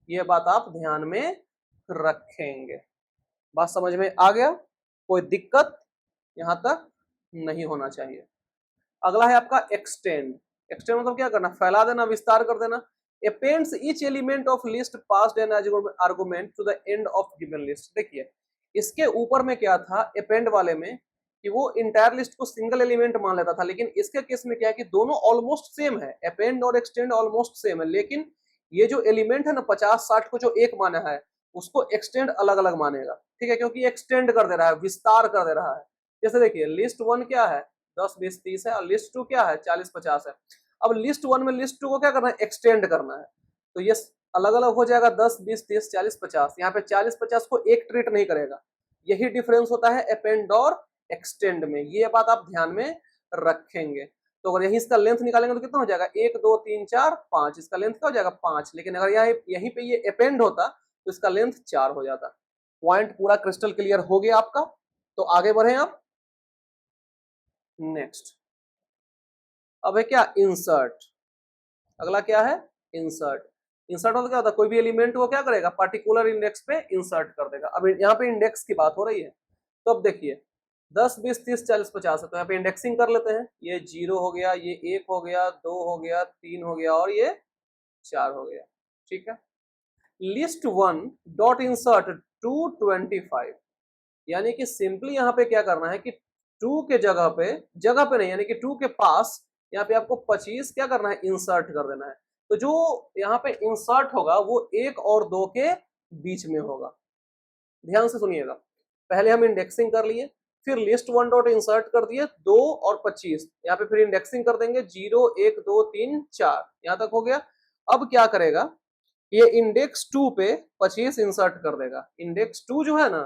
ये बात आप ध्यान में रखेंगे। बात समझ में आ गया, कोई दिक्कत यहां तक नहीं होना चाहिए। अगला है आपका एक्सटेंड। एक्सटेंड मतलब क्या करना, फैला देना, विस्तार कर देना। Appends each element of list passed an argument to the end of given list. देखिए इसके ऊपर में क्या था अपेंड वाले में कि वो इंटायर लिस्ट को सिंगल एलिमेंट मान लेता था, लेकिन इसके केस में क्या है कि दोनों ऑलमोस्ट सेम है, अपेंड और एक्सटेंड ऑलमोस्ट सेम है, लेकिन ये जो एलिमेंट है ना 50 60 को जो एक माना है, उसको एक्सटेंड अलग अलग मानेगा, ठीक है, क्योंकि एक्सटेंड कर दे रहा है, विस्तार कर दे रहा है। जैसे देखिए लिस्ट 1 क्या है 10 20 30 है और लिस्ट 2 क्या है 40 50 है। अब लिस्ट 1 में लिस्ट 2 को क्या करना है एक्सटेंड करना है, तो ये अलग अलग हो जाएगा 10 20 30 40 50। यहाँ पे 40 50 को एक ट्रीट नहीं करेगा, यही डिफरेंस होता है अपेंड और एक्सटेंड में, ये बात आप ध्यान में रखेंगे। तो अगर यही इसका लेंथ निकालेंगे तो कितना हो जाएगा 1 2 3 4 5, इसका लेंथ क्या हो जाएगा 5। लेकिन अगर यहीं पे ये अपेंड होता तो इसका लेंथ 4 हो जाता। पॉइंट पूरा क्रिस्टल क्लियर हो गया आपका, तो आगे बढ़े आप नेक्स्ट। अब है क्या इंसर्ट, अगला क्या है इंसर्ट। इंसर्ट मतलब क्या होता है कोई भी एलिमेंट को क्या करेगा पर्टिकुलर इंडेक्स पे इंसर्ट कर देगा। अब यहाँ पे इंडेक्स की बात हो रही है, तो अब देखिए 10 20 30 40 50 है, तो यहाँ पे इंडेक्सिंग कर लेते हैं। ये 0 हो गया, ये 1 हो गया, 2 हो गया, 3 हो गया और ये 4 हो गया, ठीक है। लिस्ट 1 डॉट इंसर्ट 225, यानी कि सिंपली यहाँ पे क्या करना है कि 2 के जगह पे नहीं, यानी कि 2 के पास यहाँ पे आपको 25 क्या करना है इंसर्ट कर देना है। तो जो यहाँ पे इंसर्ट होगा वो 1 और 2 के बीच में होगा। ध्यान से सुनिएगा, पहले हम इंडेक्सिंग कर लिए, फिर लिस्ट 1 डॉट इंसर्ट कर दिए 2 और 25, यहाँ पे फिर इंडेक्सिंग कर देंगे 0 1 2 3 4, यहाँ तक हो गया। अब क्या करेगा ये इंडेक्स 2 पे 25 इंसर्ट कर देगा। इंडेक्स 2 जो है ना,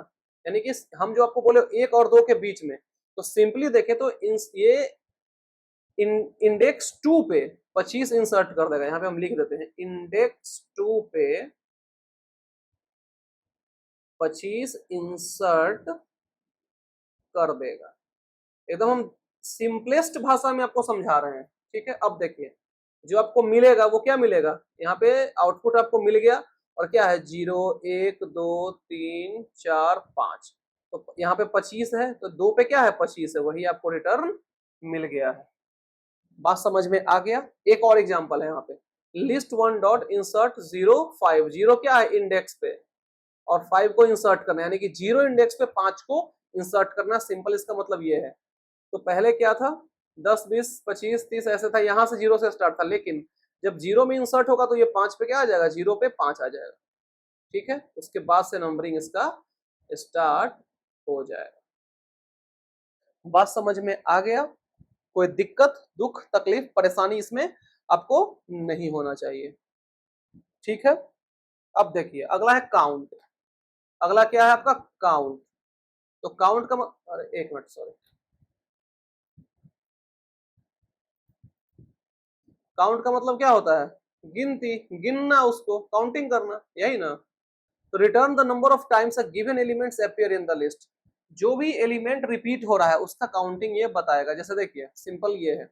यानी कि हम जो आपको बोले 1 और 2 के बीच में, तो सिंपली देखें तो ये इंडेक्स 2 पे 25 इंसर्ट कर देगा। यहाँ पे हम लिख देते हैं इंडेक्स 2 पे 25 इंसर्ट कर देगा। एकदम हम सिंपलेस्ट भाषा में आपको समझा रहे हैं, ठीक है। अब देखिए जो आपको मिलेगा वो क्या मिलेगा, यहाँ पे आउटपुट आपको मिल गया और क्या है 0 1 2 3 4 5, तो यहाँ पे 25 है तो 2 पे क्या है 25 है, वही आपको रिटर्न मिल गया है। बात समझ में आ गया। एक और एग्जांपल है यहाँ पे लिस्ट 1 डॉट इंसर्ट 0 5, 0 क्या है इंडेक्स पे और 5 को इंसर्ट करना, यानी कि 0 इंडेक्स पे 5 को इंसर्ट करना। सिंपल इसका मतलब ये है। तो पहले क्या था 10 20 25 30 ऐसे था, यहां से 0 से स्टार्ट था, लेकिन जब 0 में इंसर्ट होगा तो ये 5 पे क्या आ जाएगा 0 पे 5 आ जाएगा, ठीक है। उसके बाद से नंबरिंग इसका स्टार्ट हो जाएगा। बात समझ में आ गया, कोई दिक्कत दुख तकलीफ परेशानी इसमें आपको नहीं होना चाहिए, ठीक है। अब देखिए अगला है काउंट। अगला क्या है आपका काउंट। तो काउंट का अरे एक मिनट सॉरी, काउंट का मतलब क्या होता है गिनती, गिनना, उसको काउंटिंग करना, यही ना। तो return the number of times a given elements appear in the list, जो भी एलिमेंट रिपीट हो रहा है उसका काउंटिंग ये बताएगा। जैसे देखिए सिंपल ये है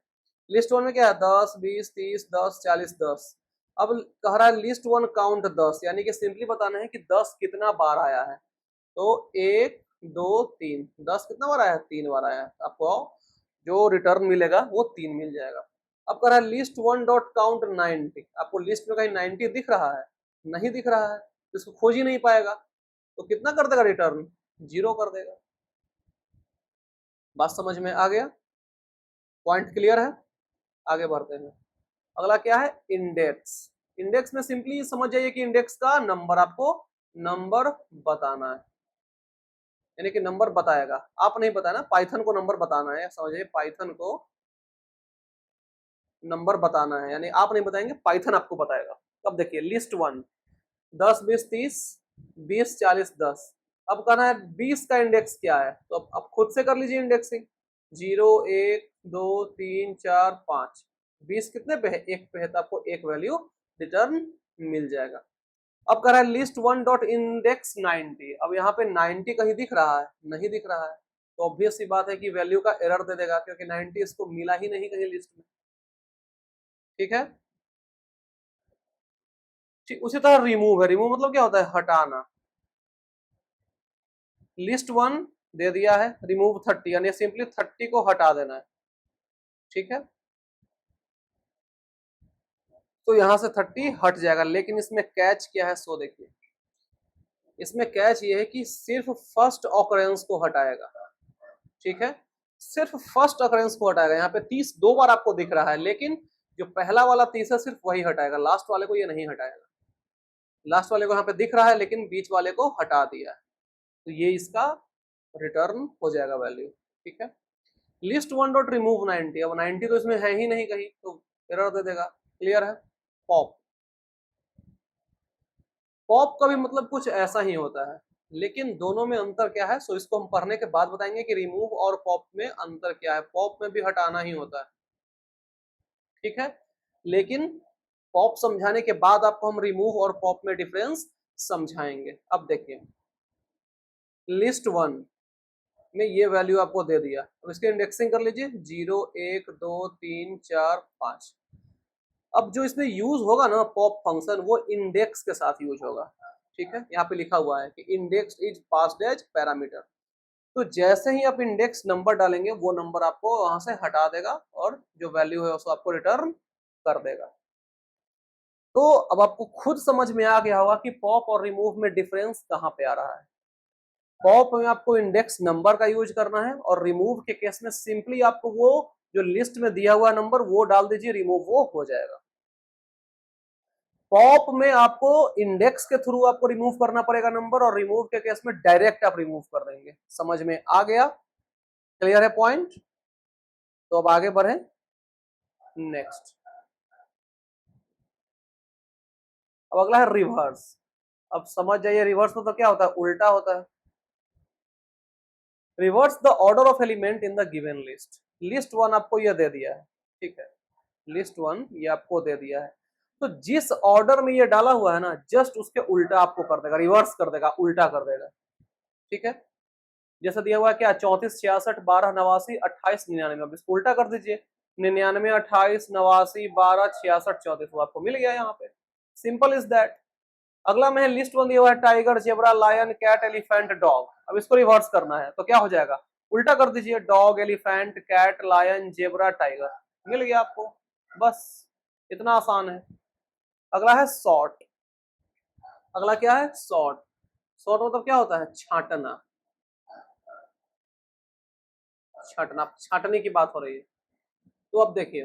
लिस्ट 1 में क्या है 10 20 30 10 40 10। अब कह रहा है लिस्ट 1 काउंट 10, यानी कि सिंपली बताना है कि 10 कितना बार आया है। तो 1 2 3, 10 कितना बार आया है 3 बार आया है, आपको जो रिटर्न मिलेगा वो 3 मिल जाएगा। अब कह रहा है लिस्ट 1 डॉट काउंट 90, आपको लिस्ट में कहीं 90 दिख रहा है नहीं दिख रहा है, तो इसको खोज ही नहीं पाएगा, तो कितना कर देगा रिटर्न 0 कर देगा। बात समझ में आ गया, पॉइंट क्लियर है। आगे बढ़ते हैं। अगला क्या है इंडेक्स। इंडेक्स में सिंपली समझ जाइए कि इंडेक्स का नंबर, आपको नंबर बताना है, यानी कि नंबर बताएगा, आप नहीं बताना, पाइथन को नंबर बताना है। समझिए पाइथन को नंबर बताना है, यानी आप नहीं बताएंगे पाइथन आपको बताएगा। अब देखिए लिस्ट 1 10 20 30 20 40 10। अब कहना है 20 का इंडेक्स क्या है, तो अब खुद से कर लीजिए इंडेक्सिंग 0 1 2 3 4 5। 20 कितने पे है 1 पे है, तो आपको एक वैल्यू रिटर्न मिल जाएगा। अब कह रहा है लिस्ट 1 डॉट इंडेक्स 90। अब यहाँ पे 90 कहीं दिख रहा है नहीं दिख रहा है, तो ऑब्वियस सी बात है कि वैल्यू का एरर दे देगा, क्योंकि 90 इसको मिला ही नहीं कहीं लिस्ट में, ठीक है। ठीक उसी तरह रिमूव है, रिमूव मतलब क्या होता है हटाना। लिस्ट 1 दे दिया है रिमूव 30, यानी सिंपली 30 को हटा देना है, ठीक है। तो यहां से 30 हट जाएगा, लेकिन इसमें कैच क्या है सो देखिए। इसमें कैच ये है कि सिर्फ फर्स्ट ऑकरेंस को हटाएगा, ठीक है। सिर्फ फर्स्ट ऑकरेंस को हटाएगा। यहाँ पे 30 2 बार आपको दिख रहा है, लेकिन जो पहला वाला 30 है सिर्फ वही हटाएगा, लास्ट वाले को ये नहीं हटाएगा, लास्ट वाले को यहाँ पे दिख रहा है लेकिन बीच वाले को हटा दिया है, तो ये इसका रिटर्न हो जाएगा वैल्यू। ठीक है, लिस्ट वन डॉट रिमूव 90, अब 90 तो इसमें है ही नहीं कहीं, तो एरर दे देगा। क्लियर है। पॉप, पॉप का भी मतलब कुछ ऐसा ही होता है, लेकिन दोनों में अंतर क्या है, सो इसको हम पढ़ने के बाद बताएंगे कि रिमूव और पॉप में अंतर क्या है। पॉप में भी हटाना ही होता है, ठीक है, लेकिन पॉप समझाने के बाद आपको हम रिमूव और पॉप में डिफरेंस समझाएंगे। अब देखिए, लिस्ट वन में ये वैल्यू आपको दे दिया, अब इसके इंडेक्सिंग कर लीजिए 0 1 2 3 4 5। अब जो इसमें यूज होगा ना पॉप फंक्शन, वो इंडेक्स के साथ यूज होगा। ठीक है, यहाँ पे लिखा हुआ है कि index is passed as parameter, तो जैसे ही आप इंडेक्स नंबर डालेंगे वो नंबर आपको वहां से हटा देगा और जो वैल्यू है उसको आपको रिटर्न कर देगा। तो अब आपको खुद समझ में आ गया होगा कि पॉप और रिमूव में डिफरेंस कहाँ पे आ रहा है। पॉप में आपको इंडेक्स नंबर का यूज करना है और रिमूव के केस में सिंपली आपको वो जो लिस्ट में दिया हुआ नंबर वो डाल दीजिए, रिमूव वो हो जाएगा। पॉप में आपको इंडेक्स के थ्रू आपको रिमूव करना पड़ेगा नंबर, और रिमूव के केस में डायरेक्ट आप रिमूव कर देंगे। समझ में आ गया? क्लियर है पॉइंट? तो अब आगे बढ़े नेक्स्ट। अब अगला है रिवर्स। अब समझ जाइए रिवर्स में तो क्या होता है, उल्टा होता है। Reverse the order of element in the given list. List one आपको यह दे दिया है, ठीक है, लिस्ट वन ये आपको दे दिया है, तो जिस ऑर्डर में ये डाला हुआ है ना, जस्ट उसके उल्टा आपको कर देगा, रिवर्स कर देगा, उल्टा कर देगा। ठीक है, जैसा दिया हुआ है क्या, 34 66 12 89 28 99, अब इसको उल्टा कर दीजिए, 99 28 89 12 66 34, वो आपको मिल गया यहाँ पे। Simple is that. अगला में है लिस्ट वन दिया हुआ है tiger zebra lion cat elephant dog, अब इसको रिवर्स करना है तो क्या हो जाएगा, उल्टा कर दीजिए, dog elephant cat lion zebra tiger, मिल गया आपको, बस इतना आसान है। अगला है सॉर्ट। अगला क्या है, सॉर्ट। सॉर्ट मतलब क्या होता है, छांटना, छांटना, छांटने की बात हो रही है। तो अब देखिए,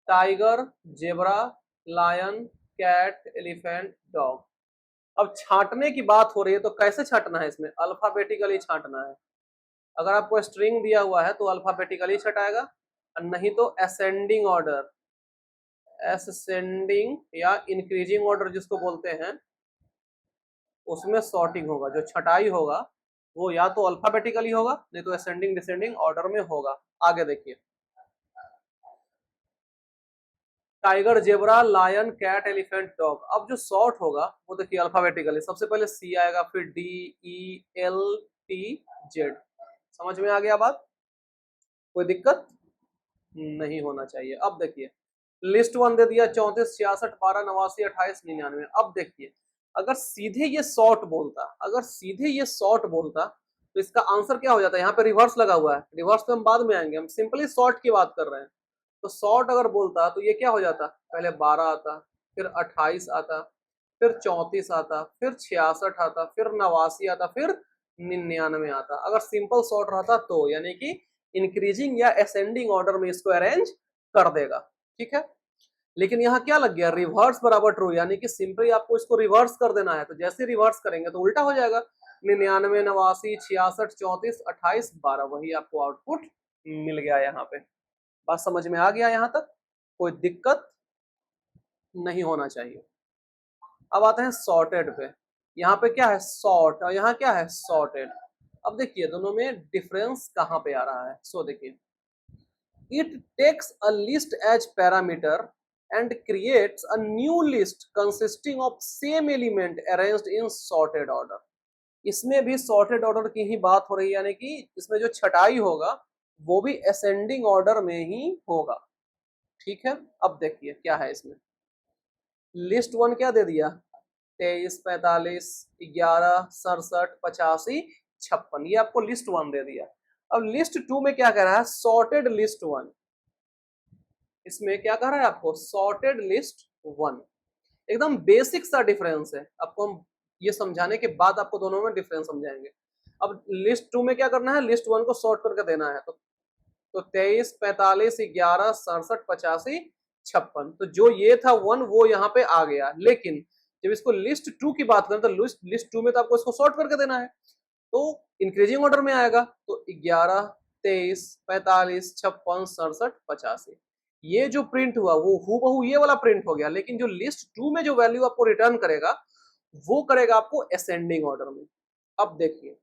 tiger zebra lion cat elephant dog, अब छांटने की बात हो रही है तो कैसे छांटना है, इसमें अल्फाबेटिकली छांटना है। अगर आपको स्ट्रिंग दिया हुआ है तो अल्फाबेटिकली छटाएगा, और नहीं तो असेंडिंग ऑर्डर, असेंडिंग या इंक्रीजिंग ऑर्डर जिसको बोलते हैं, उसमें सॉर्टिंग होगा। जो छटाई होगा वो या तो अल्फाबेटिकली होगा, नहीं तो असेंडिंग डिसेंडिंग ऑर्डर में होगा। आगे देखिए, tiger zebra lion cat elephant dog, अब जो सॉर्ट होगा वो देखिए अल्फाबेटिकली, सबसे पहले सी आएगा, फिर D E L T Z. समझ में आ गया बात? कोई दिक्कत नहीं होना चाहिए। अब देखिए, लिस्ट वन दे दिया 34 66 12 89 28 99। अब देखिए, अगर सीधे ये शॉर्ट बोलता, अगर सीधे ये शॉर्ट बोलता तो इसका आंसर क्या हो जाता है, यहाँ पे रिवर्स लगा हुआ है, रिवर्स पे हम बाद में आएंगे, हम सिंपली शॉर्ट की बात कर रहे हैं। तो शॉर्ट अगर बोलता तो ये क्या हो जाता, पहले 12 आता, फिर 28 आता, फिर 34 आता, फिर 66 आता, फिर 89 आता, फिर 99 आता। अगर सिंपल शॉर्ट रहता तो यानी कि इंक्रीजिंग या असेंडिंग ऑर्डर में इसको अरेंज कर देगा। ठीक है, लेकिन यहाँ क्या लग गया, रिवर्स बराबर ट्रू, यानी कि सिंपली आपको इसको रिवर्स कर देना है, तो जैसे रिवर्स करेंगे तो उल्टा हो जाएगा, 99 89 66 34 28 12, वही आपको आउटपुट मिल गया यहाँ पे। बात समझ में आ गया यहाँ तक? कोई दिक्कत नहीं होना चाहिए। अब आते हैं सॉर्टेड पे। यहाँ पे क्या है, सॉर्ट, और यहाँ क्या है, सॉर्टेड। अब देखिए दोनों में डिफरेंस कहाँ पे आ रहा है। सो देखिए, it takes a list as parameter and creates a new list consisting of same element arranged in sorted order। इसमें भी sorted order की ही बात हो रही है, यानी कि इसमें जो छटाई होगा वो भी ascending order में ही होगा। ठीक है, अब देखिए क्या है इसमें, लिस्ट वन क्या दे दिया, 23 45 11 67 85 56, ये आपको लिस्ट वन दे दिया। अब लिस्ट टू में क्या कह रहा है, सॉर्टेड लिस्ट वन, इसमें क्या कह रहा है आपको, सॉर्टेड लिस्ट वन। एकदम बेसिक सा डिफरेंस है, आपको हम ये समझाने के बाद आपको दोनों में डिफरेंस समझाएंगे। अब लिस्ट टू में क्या करना है, लिस्ट वन को सॉर्ट करके देना है, तो 23 45 11 67 85 56, तो जो ये था वन वो यहाँ पे आ गया, लेकिन जब इसको लिस्ट 2 की बात करें तो लिस्ट 2 में तो आपको इसको सॉर्ट करके देना है, तो इंक्रीजिंग ऑर्डर में आएगा, तो 11, 23, 45, 56, 67, 85 ये जो प्रिंट हुआ वो हूबहू ये वाला प्रिंट हो गया। लेकिन जो लिस्ट 2 में जो वैल्यू आपको रिटर्न करेगा वो करेगा आपको असेंडिंग ऑर्डर में। अब देखिए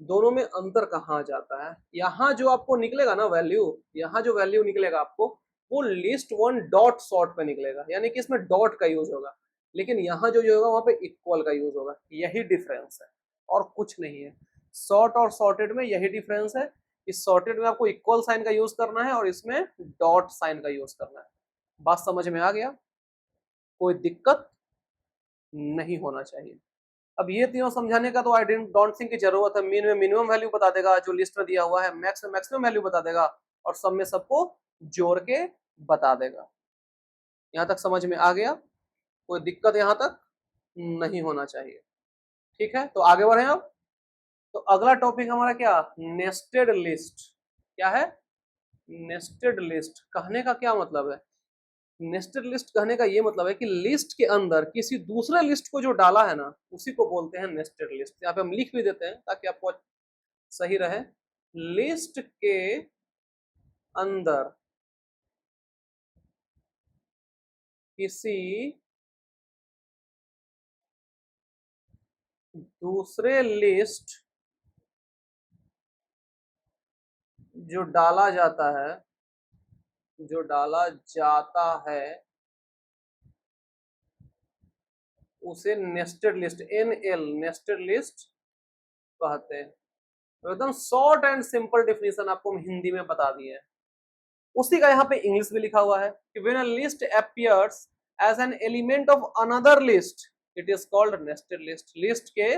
दोनों में अंतर कहाँ जाता है, यहाँ जो आपको निकलेगा ना वैल्यू, यहाँ जो वैल्यू निकलेगा आपको वो लिस्ट 1 डॉट सॉर्ट पे निकलेगा, यानी कि इसमें डॉट का यूज होगा, लेकिन यहाँ जो होगा वहां पे इक्वल का यूज होगा। यही डिफरेंस है और कुछ नहीं है। सॉर्ट और सॉर्टेड में यही डिफरेंस है। इस सॉर्टेड में आपको इक्वल साइन का यूज करना है और इसमें डॉट साइन का यूज करना है। बात समझ में आ गया? कोई दिक्कत नहीं होना चाहिए। अब ये तीनों समझाने का तो आई डोंट थिंक की जरूरत है। मीन में मिनिमम वैल्यू बता देगा जो लिस्ट में दिया हुआ है, मैक्स में मैक्सिमम वैल्यू बता देगा और सब में सबको जोड़ के बता देगा। यहाँ तक समझ में आ गया? कोई दिक्कत यहाँ तक नहीं होना चाहिए। ठीक है, तो आगे बढ़े अब। तो अगला टॉपिक हमारा क्या, नेस्टेड लिस्ट। क्या है? Nested list. कहने का क्या मतलब है? नेस्टेड लिस्ट कहने का ये मतलब है कि लिस्ट के अंदर किसी दूसरे लिस्ट को जो डाला है ना उसी को बोलते हैं नेस्टेड लिस्ट। यहाँ पे हम लिख भी देते हैं ताकि आपको सही रहे। लिस्ट के अंदर किसी दूसरे लिस्ट जो डाला जाता है उसे nested list, NL nested list कहते हैं। तो एकदम शॉर्ट एंड सिंपल डेफिनेशन आपको हम हिंदी में बता दिए हैं। उसी का यहाँ पे इंग्लिश में लिखा हुआ है कि when a list appears as an element of another list it is called nested list. List के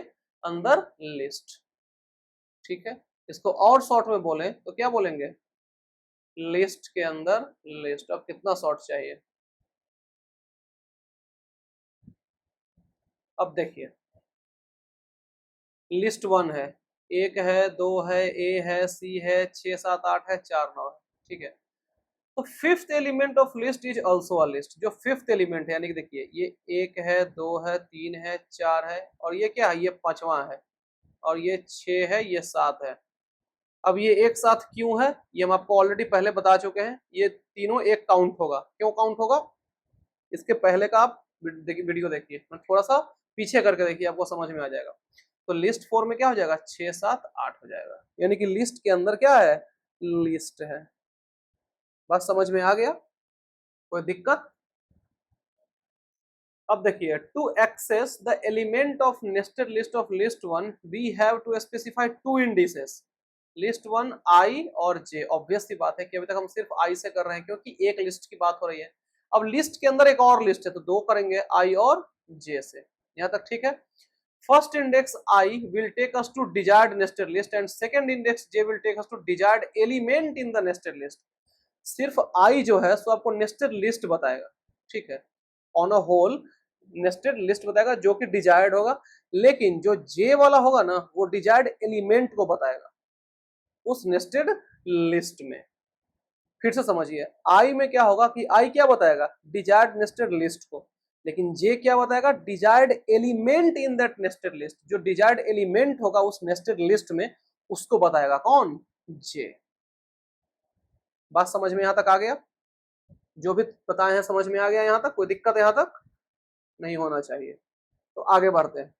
अंदर लिस्ट। ठीक है, इसको और शॉर्ट में बोले तो क्या बोलेंगे? लिस्ट के अंदर लिस्ट। अब कितना शॉर्ट चाहिए? अब देखिए लिस्ट 1 है, 1 है, 2 है, A है, C है, 6, 7, 8 है, 4, 9 है। ठीक है, तो fifth element of list is also a list. जो फिफ्थ एलिमेंट है यानी कि देखिए ये 1 है, 2 है, 3 है, 4 है और ये क्या है? ये 5वां है और ये 6 है, ये 7 है। अब ये एक साथ क्यों है ये हम आपको ऑलरेडी पहले बता चुके हैं। ये तीनों एक काउंट होगा। क्यों काउंट होगा? इसके पहले का आप वीडियो देखिए, थोड़ा सा पीछे करके देखिए, आपको समझ में आ जाएगा। तो लिस्ट 4 में क्या हो जाएगा? 6, 7, 8 हो जाएगा, यानी कि लिस्ट के अंदर क्या है? लिस्ट है। बात समझ में आ गया? कोई दिक्कत? अब देखिए to access the element of nested list of list 1 we have to specify 2 indices, list 1 I और J। ऑब्वियस सी बात है कि अभी तक हम सिर्फ I से कर रहे हैं क्योंकि एक लिस्ट की बात हो रही है। अब लिस्ट के अंदर एक और लिस्ट है तो 2 करेंगे I और J से। यहाँ तक ठीक है। First index I will take us to desired nested list and second index J will take us to desired element in the nested list। सिर्फ I जो है सो आपको नेस्टेड लिस्ट बताएगा। ठीक है, on a whole nested list बताएगा जो कि डिजायर्ड होगा, लेकिन जो J वाला होगा ना वो डिजायर्ड एलिमेंट को बताएगा उस नेस्टेड लिस्ट में। फिर से समझिए, I में क्या होगा कि I क्या बताएगा? डिजायर्ड नेस्टेड लिस्ट को, लेकिन J क्या बताएगा? Desired element in that nested list. जो डिजायर्ड एलिमेंट होगा उस नेस्टेड लिस्ट में उसको बताएगा कौन? J। बात समझ में यहां तक आ गया? जो भी बताए हैं समझ में आ गया? यहां तक कोई दिक्कत यहां तक नहीं होना चाहिए। तो आगे बढ़ते हैं।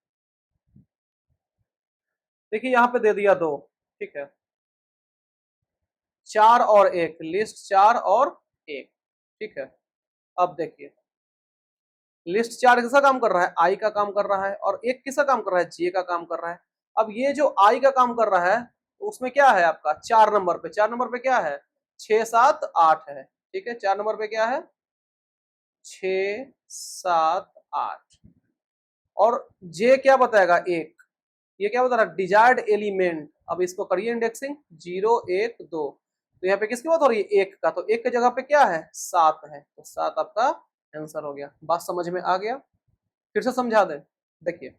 देखिए यहाँ पे दे दिया 2। ठीक है, 4 और 1, लिस्ट 4 और 1। ठीक है, अब देखिए लिस्ट 4 किसका काम कर रहा है? I का काम कर रहा है और 1 किसका काम कर रहा है? J का काम कर रहा है। अब ये जो I का काम कर रहा है उसमें क्या है आपका? 4 नंबर पे, 4 नंबर पे क्या है? 6, 7, 8 है। ठीक है, 4 नंबर पे क्या है? 6, 7, 8 और J क्या बताएगा? 1। ये क्या बता रहा है? Desired element. अब इसको करिए इंडेक्सिंग 0, 1, 2। तो यहाँ पे किसकी बात हो रही है? 1 का। तो 1 की जगह पे क्या है? 7 है, तो 7 आपका आंसर हो गया। बात समझ में आ गया? फिर से समझा दें। देखिए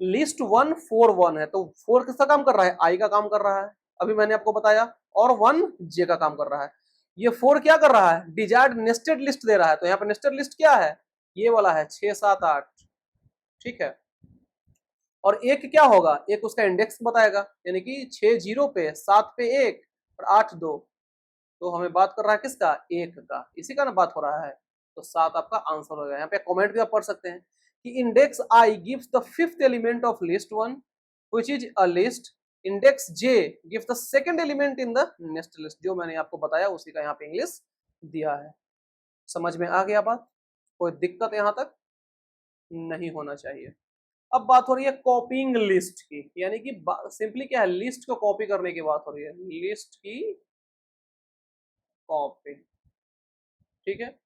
लिस्ट 1 4 1 है, तो 4 किसका काम कर रहा है? I का काम कर रहा है, अभी मैंने आपको बताया, और 1 J का काम कर रहा है। ये 4 क्या कर रहा है? डिजायर्ड नेस्टेड लिस्ट दे रहा है। तो यहाँ पे नेस्टेड लिस्ट क्या है? ये वाला है 6, 7, 8। ठीक है। और एक क्या होगा, एक उसका इंडेक्स बताएगा, यानी कि 6 जीरो पे, 7 पे 1 और 8 2। तो हमें बात कर रहा है किसका, एक का, इसी का ना बात हो रहा है। तो 7 आपका आंसर हो गया। यहाँ पे कमेंट भी आप पढ़ सकते हैं कि index I gives the fifth element of list one which is a list, index J gives the second element in the next list. जो मैंने आपको बताया उसी का यहाँ पे इंग्लिश दिया है। समझ में आ गया बात, कोई दिक्कत यहाँ तक नहीं होना चाहिए। अब बात हो रही है कॉपिंग लिस्ट की, यानी कि सिंपली क्या है, लिस्ट को कॉपी करने की बात हो रही है, लिस्ट की कॉपी। ठीक है,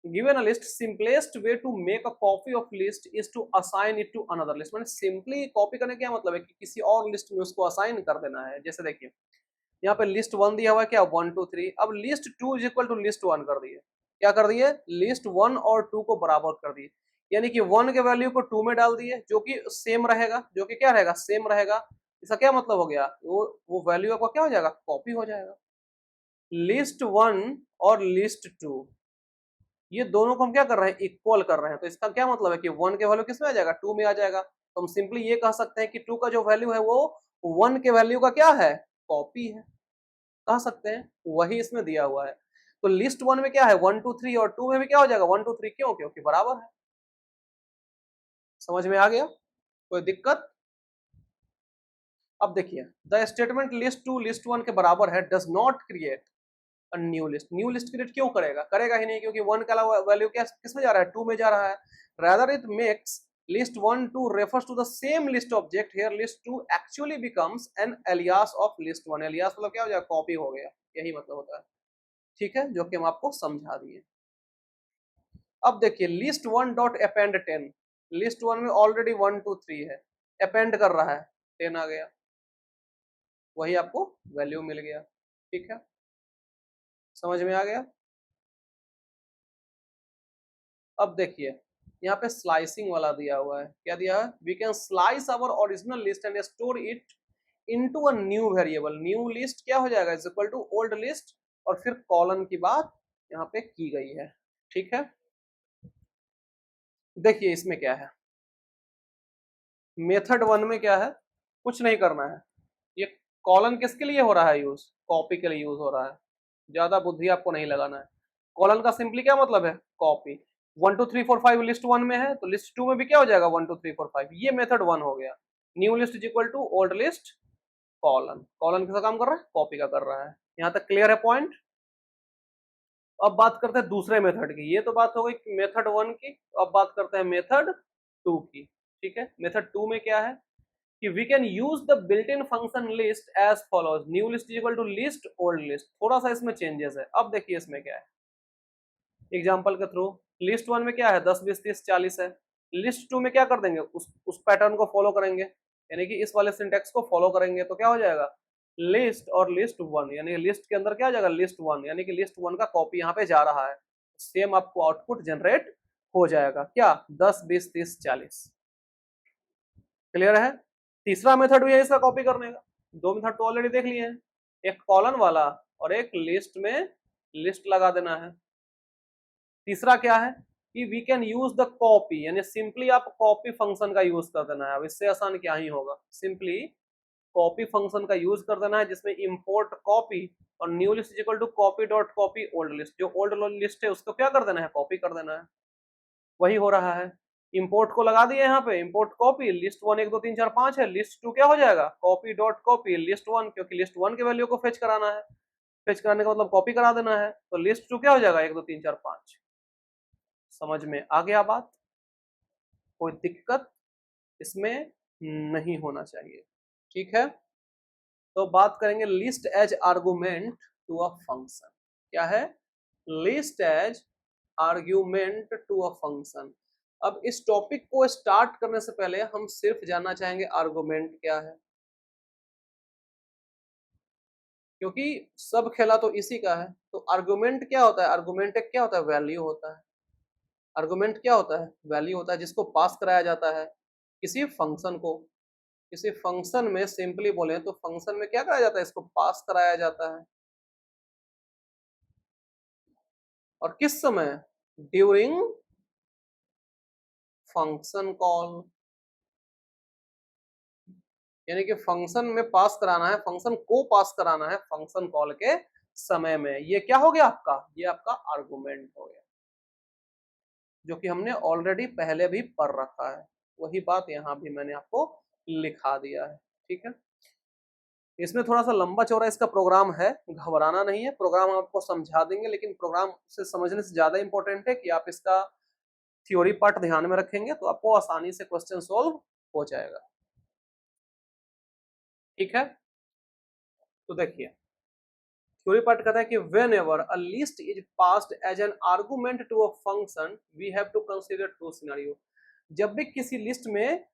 given a list simplest way to make a copy of list is to assign it to another list। मैंने सिंपली कॉपी करने का क्या मतलब है कि किसी और लिस्ट में उसको असाइन कर देना है। जैसे देखिए यहाँ पे लिस्ट वन दिया हुआ है, क्या 1 2 3, अब list two is equal to list one कर दिए। क्या कर दिए, लिस्ट वन और टू को बराबर कर दिए, यानी कि वन के वैल्यू को टू में डाल दिए, जो कि सेम रहेगा, जो कि क्या रहेगा, सेम रहेगा। इसका क्या मतलब हो गया, वो वैल्यू आपका क्या हो जाएगा, कॉपी हो जाएगा। लिस्ट वन और लिस्ट टू, ये दोनों को हम क्या कर रहे हैं, इक्वल कर रहे हैं। तो इसका क्या मतलब है कि वन के वैल्यू किस में आ जाएगा, टू में आ जाएगा। तो हम सिंपली ये कह सकते हैं कि टू का जो वैल्यू है वो वन के वैल्यू का क्या है, कॉपी है, कह सकते हैं। वही इसमें दिया हुआ है। तो लिस्ट वन में क्या है 1 2 3 और टू में भी क्या हो जाएगा 1 2 3, क्यों, क्योंकि बराबर है। समझ में आ गया, कोई दिक्कत। अब देखिए the statement list two list one के बराबर है does not create new list. New list create क्यों करेगा, करेगा ही नहीं, क्योंकि वन का वैल्यू क्या किस में जा रहा है, टू में जा रहा है। Rather it makes list one two refers to the same list object, here list two actually becomes an alias of list one. Alias मतलब क्या हो जाएगा, कॉपी हो गया, यही मतलब होता है। ठीक है, जो कि हम आपको समझा दिए। अब देखिए list one dot append 10, list one में ऑलरेडी 1 2 3 है, अपेंड कर रहा है, 10 आ गया, वही आपको वैल्यू मिल गया। ठीक है, समझ में आ गया। अब देखिए यहाँ पे स्लाइसिंग वाला दिया हुआ है, क्या दिया है, we can slice our original list and store it into a new variable. New list क्या हो जाएगा, is equal to old list, और फिर कॉलन की बात यहाँ पे की गई है। ठीक है, देखिए इसमें क्या है, मेथड वन में क्या है, कुछ नहीं करना है। ये कॉलन किसके लिए हो रहा है यूज, कॉपी के लिए यूज हो रहा है, ज्यादा बुद्धि आपको नहीं लगाना है। कॉलन का सिंपली क्या मतलब है, कॉपी। 1 2 3 4 5 लिस्ट वन में है, तो लिस्ट टू में भी क्या हो जाएगा 1 2 3 4 5, ये मेथड वन हो गया। New list is equal to old list colon, colon किसका काम कर रहा है, कॉपी का कर रहा है। यहाँ तक क्लियर है पॉइंट। अब बात करते हैं दूसरे मेथड की, ये तो बात हो गई मेथड वन की। अब बात करते हैं मेथड टू की। ठीक है, मेथड टू में क्या है कि we can use the built-in function list as follows, new list is equal to list old list। थोड़ा सा इसमें चेंजेस है। अब देखिए इसमें क्या है, एग्जांपल के थ्रू, लिस्ट वन में क्या है 10 20 30 40 है, लिस्ट टू में क्या कर देंगे, उस पैटर्न को फॉलो करेंगे, यानी कि इस वाले सिंटेक्स को फॉलो करेंगे। तो क्या हो जाएगा, लिस्ट और लिस्ट वन, यानी लिस्ट के अंदर क्या हो जाएगा, लिस्ट वन, यानी कि लिस्ट वन का कॉपी यहाँ पे जा रहा है। सेम आपको आउटपुट जनरेट हो जाएगा, क्या 10 20 30 40। क्लियर है। तीसरा मेथड भी है इसका कॉपी करने का, दो मेथड तो ऑलरेडी देख लिए हैं, एक कॉलन वाला और एक लिस्ट में लिस्ट लगा देना है। तीसरा क्या है कि we can use the copy, यानी सिंपली आप कॉपी फंक्शन का यूज कर देना है। अब इससे आसान क्या ही होगा, सिंपली कॉपी फंक्शन का यूज कर देना है, जिसमें इंपोर्ट कॉपी और new list equal to copy dot copy old list, जो ओल्ड लिस्ट है उसको क्या कर देना है, कॉपी कर देना है। वही हो रहा है, इंपोर्ट को लगा दिए यहाँ पे, इंपोर्ट कॉपी लिस्ट वन 1 2 3 4 5 है, लिस्ट टू क्या हो जाएगा, copy dot copy list one, क्योंकि लिस्ट वन के वैल्यू को फेच कराना है, फेच कराने का मतलब कॉपी करा देना है। तो लिस्ट टू क्या हो जाएगा 1 2 3 4 5। समझ में आ गया बात, कोई दिक्कत इसमें नहीं होना चाहिए। ठीक है, तो बात करेंगे list as argument to a function. क्या है, list as argument to a function. अब इस टॉपिक को स्टार्ट करने से पहले हम सिर्फ जानना चाहेंगे आर्गुमेंट क्या है, क्योंकि सब खेला तो इसी का है। तो आर्गुमेंट क्या होता है, आर्गुमेंट एक क्या होता है, वैल्यू होता है। आर्गुमेंट क्या होता है, वैल्यू होता है, जिसको पास कराया जाता है किसी फंक्शन को। किसी फंक्शन में सिंपली बोले तो फंक्शन में क्या कराया जाता है, इसको पास कराया जाता है। और किस समय, ड्यूरिंग फंक्शन कॉल। यानी कि फंक्शन में पास कराना है, फंक्शन को पास कराना है फंक्शन कॉल के समय में। ये क्या हो गया आपका, ये आपका आर्गुमेंट हो गया, जो कि हमने ऑलरेडी पहले भी पढ़ रखा है। वही बात यहाँ भी मैंने आपको लिखा दिया है, ठीक है। इसमें थोड़ा सा लंबा चौड़ा इसका प्रोग्राम है, घबराना नहीं है, प्रोग्राम आपको समझा देंगे, लेकिन प्रोग्राम से समझने से ज्यादा इंपॉर्टेंट है कि आप इसका थ्योरी पार्ट ध्यान में रखेंगे तो आपको आसानी से क्वेश्चन सोल्व हो जाएगा, ठीक है। तो देखिए थ्योरी पार्ट कहता है कि whenever a list is passed as an argument to a function we have to consider two scenario. जब भी किसी लिस्ट में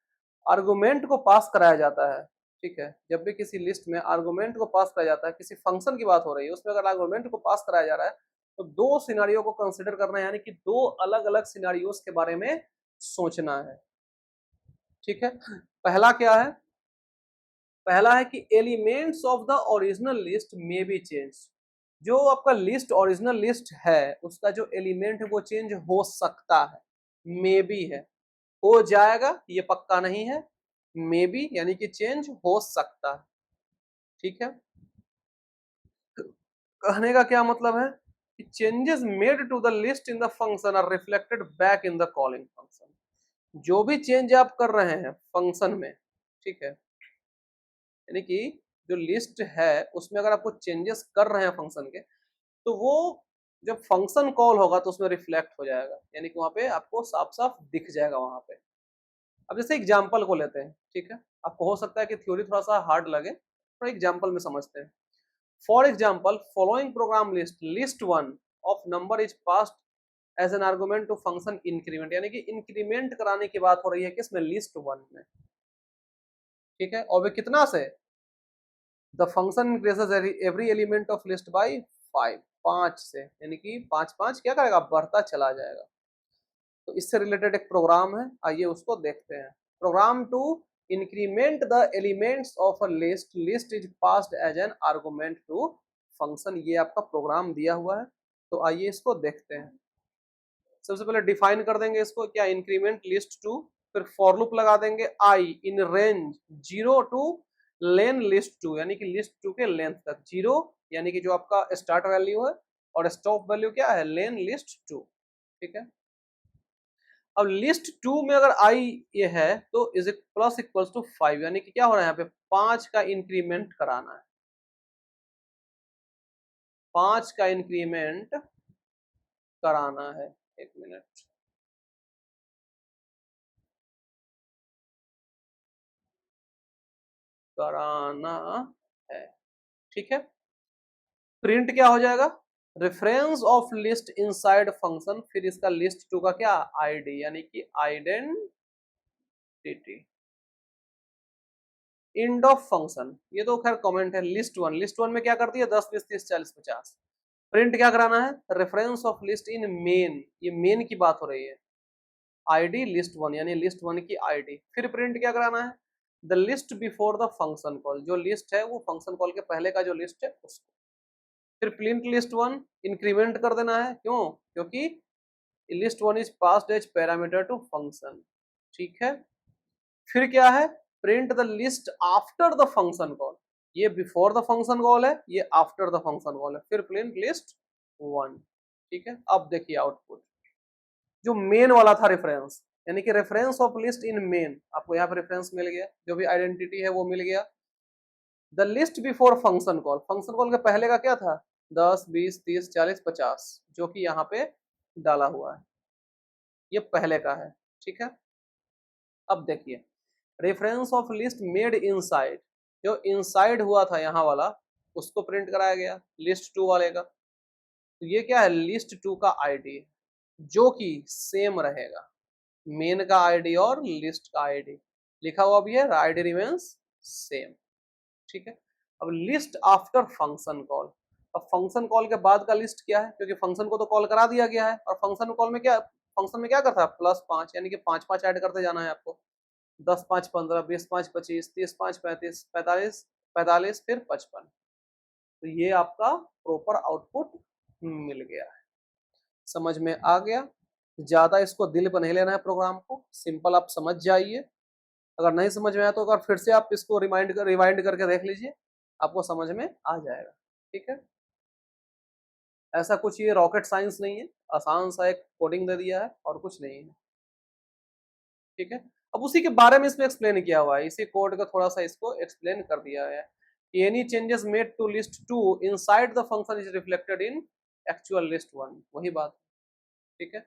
आर्गुमेंट को पास कराया जाता है, ठीक है, जब भी किसी लिस्ट में आर्गुमेंट को पास कराया जाता है, किसी फंक्शन की बात हो रही है, उसमें अगर आर्गुमेंट को पास कराया जा रहा है तो दो सिनारियो को कंसीडर करना है, यानी कि दो अलग अलग सिनारियोस के बारे में सोचना है, ठीक है। पहला क्या है, पहला है कि elements of the original list may be change. जो आपका लिस्ट ओरिजिनल लिस्ट है उसका जो एलिमेंट है वो चेंज हो सकता है, मे बी है, हो जाएगा ये पक्का नहीं है, मे बी यानी कि चेंज हो सकता है, ठीक है। कहने का क्या मतलब है कि changes made to the list in the function are reflected back in the calling function. जो भी चेंज आप कर रहे हैं फंक्शन में, ठीक है, यानी कि जो लिस्ट है उसमें अगर आपको चेंजेस कर रहे हैं फंक्शन के, तो वो जब फंक्शन कॉल होगा तो उसमें रिफ्लेक्ट हो जाएगा, यानी कि वहां पे आपको साफ साफ दिख जाएगा वहां पे। अब जैसे एग्जाम्पल को लेते हैं, ठीक है, आपको हो सकता है कि थ्योरी थोड़ा सा हार्ड लगे, थोड़ा एग्जाम्पल में समझते हैं। For example following program list, list one of number is passed as an argument to function increment, यानी कि इंक्रीमेंट कराने की बात हो रही है किसमें, लिस्ट वन में, ठीक है। और वे कितना से, the function increases every element of list by 5, 5 से, यानी कि 5 5 क्या करेगा, बढ़ता चला जाएगा। तो इससे रिलेटेड एक प्रोग्राम है, आइए उसको देखते हैं। Program to increment the elements of a list, list is passed as an argument to function, ये आपका प्रोग्राम दिया हुआ है। तो आइए इसको देखते हैं। सबसे पहले डिफाइन कर देंगे इसको, क्या, इंक्रीमेंट लिस्ट टू, फिर फॉर लूप लगा देंगे I in range 0 to len list two, यानी कि लिस्ट टू के लेंथ तक, 0 यानी कि जो आपका स्टार्ट वैल्यू है और स्टॉप वैल्यू क्या है, लेन लिस्ट टू, ठीक है। अब लिस्ट टू में अगर आई ये है तो इज प्लस इक्वल्स टू 5, यानी कि क्या हो रहा है यहाँ पे, 5 का इंक्रीमेंट कराना है, 5 का इंक्रीमेंट कराना है। एक मिनट, कराना है, ठीक है। प्रिंट क्या हो जाएगा, reference of list inside function, फिर इसका लिस्ट टू का क्या, आईडी, यानी कि आइडेंटिटी, इंड ऑफ फंक्शन, ये तो खैर कमेंट है। लिस्ट वन, लिस्ट वन में क्या करती है, 10 20 30 40 50। प्रिंट क्या कराना है, reference of list in main, ये मेन की बात हो रही है, आईडी लिस्ट वन, यानी लिस्ट वन की आईडी। फिर प्रिंट क्या कराना है, the list before the function call, जो लिस्ट है वो फंक्शन कॉल के पहले का जो लिस्ट है उसको। फिर प्रिंट लिस्ट वन, इंक्रीमेंट कर देना है, क्यों, क्योंकि list one is passed as parameter to function, ठीक है। फिर क्या है, print the list after the function call, ये बिफोर द फंक्शन कॉल है, ये आफ्टर द फंक्शन कॉल है। फिर प्रिंट लिस्ट वन, ठीक है। अब देखिए आउटपुट, जो मेन वाला था रेफरेंस, यानी कि reference of list in main, आपको यहाँ पे रेफरेंस मिल गया, जो भी आइडेंटिटी है वो मिल गया। The list before function call, function call के पहले का क्या था, 10 20 30 40 50, जो कि यहाँ पे डाला हुआ है, ये पहले का है, ठीक है। अब देखिए reference of list made inside, जो इनसाइड हुआ था यहाँ वाला उसको प्रिंट कराया गया लिस्ट टू वाले का। तो ये क्या है, लिस्ट टू का आईडी, जो कि सेम रहेगा, मेन का आईडी और लिस्ट का आईडी लिखा हुआ भी है, आईडी रिमेन्स सेम, ठीक है। अब लिस्ट आफ्टर फंक्शन कॉल, अब फंक्शन कॉल के बाद का लिस्ट क्या है, क्योंकि फंक्शन को तो कॉल करा दिया गया है, और फंक्शन कॉल में क्या, फंक्शन में क्या करता है, +5, यानी कि 5 5 ऐड करते जाना है आपको, 10 5 15 20 5 25 30 5 35 45 45 फिर 55। तो ये आपका प्रॉपर आउटपुट मिल गया है, समझ में आ गया। ज्यादा इसको दिल पर नहीं लेना है प्रोग्राम को, सिंपल आप समझ जाइए, अगर नहीं समझ में आया तो अगर फिर से आप इसको रिवाइंड करके देख लीजिए, आपको समझ में आ जाएगा। ठीक है, ऐसा कुछ ये रॉकेट साइंस नहीं है, आसान सा एक कोडिंग दे दिया है और कुछ नहीं है। ठीक है, अब उसी के बारे में इसमें एक्सप्लेन किया हुआ है, इसी कोड का थोड़ा सा इसको एक्सप्लेन कर दिया है। Any changes made to list 2 inside the function is reflected in actual list 1, वही बात। ठीक है,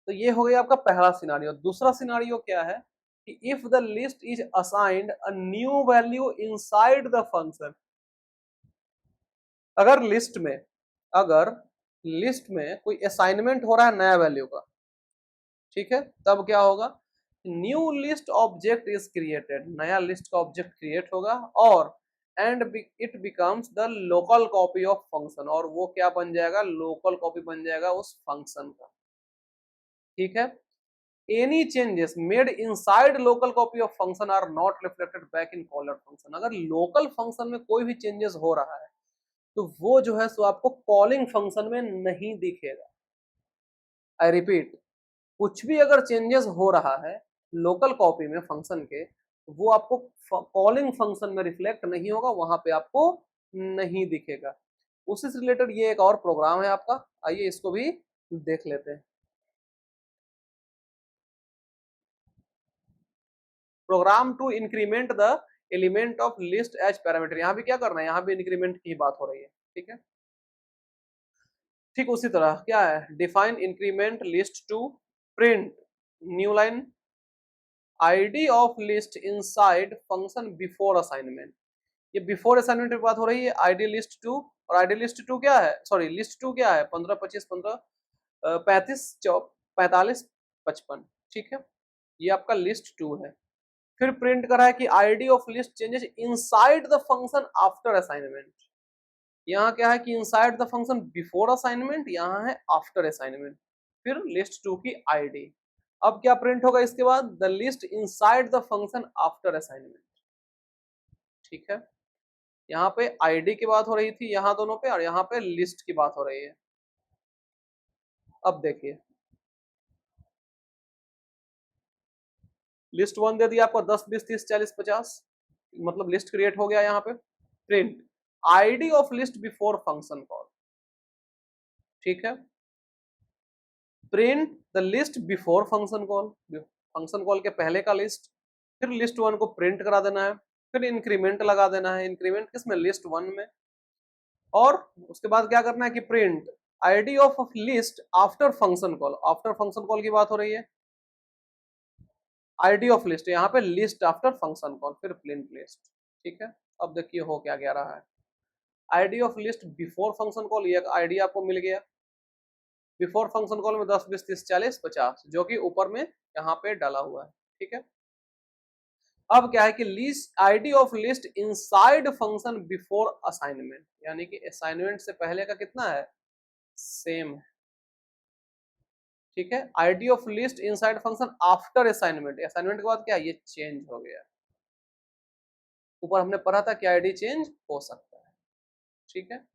तो ये हो गया आपका पहला सिनारियो। दूसरा सिनारियो क्या है कि if the list is assigned a new value inside the function, अगर लिस्ट में कोई असाइनमेंट हो रहा है नया वैल्यू का, ठीक है, तब क्या होगा, new list object is created, नया लिस्ट का ऑब्जेक्ट क्रिएट होगा और and it becomes the local copy of function, और वो क्या बन जाएगा, लोकल कॉपी बन जाएगा उस फंक्शन का। ठीक है, any changes made inside local copy of function are not reflected back in caller function, अगर लोकल फंक्शन में कोई भी चेंजेस हो रहा है तो वो जो है सो आपको कॉलिंग फंक्शन में नहीं दिखेगा। आई रिपीट, कुछ भी अगर चेंजेस हो रहा है लोकल कॉपी में फंक्शन के, वो आपको कॉलिंग फंक्शन में रिफ्लेक्ट नहीं होगा, वहां पे आपको नहीं दिखेगा। उसी से रिलेटेड ये एक और प्रोग्राम है आपका, आइए इसको भी देख लेते हैं। Program to increment the element of list as parameter, यहाँ भी क्या करना है, यहाँ भी इंक्रीमेंट की बात हो रही है। ठीक है, ठीक उसी तरह क्या है, define increment list to print new line ID of list inside function before assignment, ये बिफोर असाइनमेंट की बात हो रही है। आईडी लिस्ट टू, और आईडी लिस्ट टू क्या है, सॉरी लिस्ट टू क्या है, 15 25 15 35 45 55। ठीक है, ये आपका लिस्ट टू है। फिर प्रिंट करा है कि ID of list changes inside the function after assignment, यहाँ क्या है कि inside the function before assignment, यहाँ है आफ्टर असाइनमेंट। फिर लिस्ट टू की आईडी, अब क्या प्रिंट होगा इसके बाद, the list inside the function after assignment. ठीक है, यहाँ पे आईडी की बात हो रही थी यहाँ दोनों पे, और यहाँ पे लिस्ट की बात हो रही है। अब देखिए, लिस्ट 1 दे दिया आपको 10 20 30 40 50, मतलब लिस्ट क्रिएट हो गया। यहाँ पे print ID of list before function call. ठीक है, print the list before function call, function call के पहले का लिस्ट। फिर लिस्ट 1 को प्रिंट करा देना है, फिर इंक्रीमेंट लगा देना है, इंक्रीमेंट किसमें, लिस्ट 1 में। और उसके बाद क्या करना है कि print ID of list after function call, after function call की बात हो रही है, आईडी ऑफ लिस्ट, यहाँ पे लिस्ट आफ्टर फंक्शन कॉल, फिर प्रिंट लिस्ट। ठीक है, अब देखिए हो क्या क्या रहा है, ID of list before function call, ये आईडी आपको मिल गया बिफोर फंक्शन कॉल में 10 20 30 40 50, जो कि ऊपर में यहाँ पे डाला हुआ है। ठीक है, अब क्या है कि list ID of list inside function before assignment, यानी कि असाइनमेंट से पहले का कितना है, सेम है। ठीक है, ID of list inside function after assignment, assignment के बाद क्या ये चेंज हो गया, ऊपर हमने पढ़ा था कि आईडी चेंज हो सकता है। ठीक है,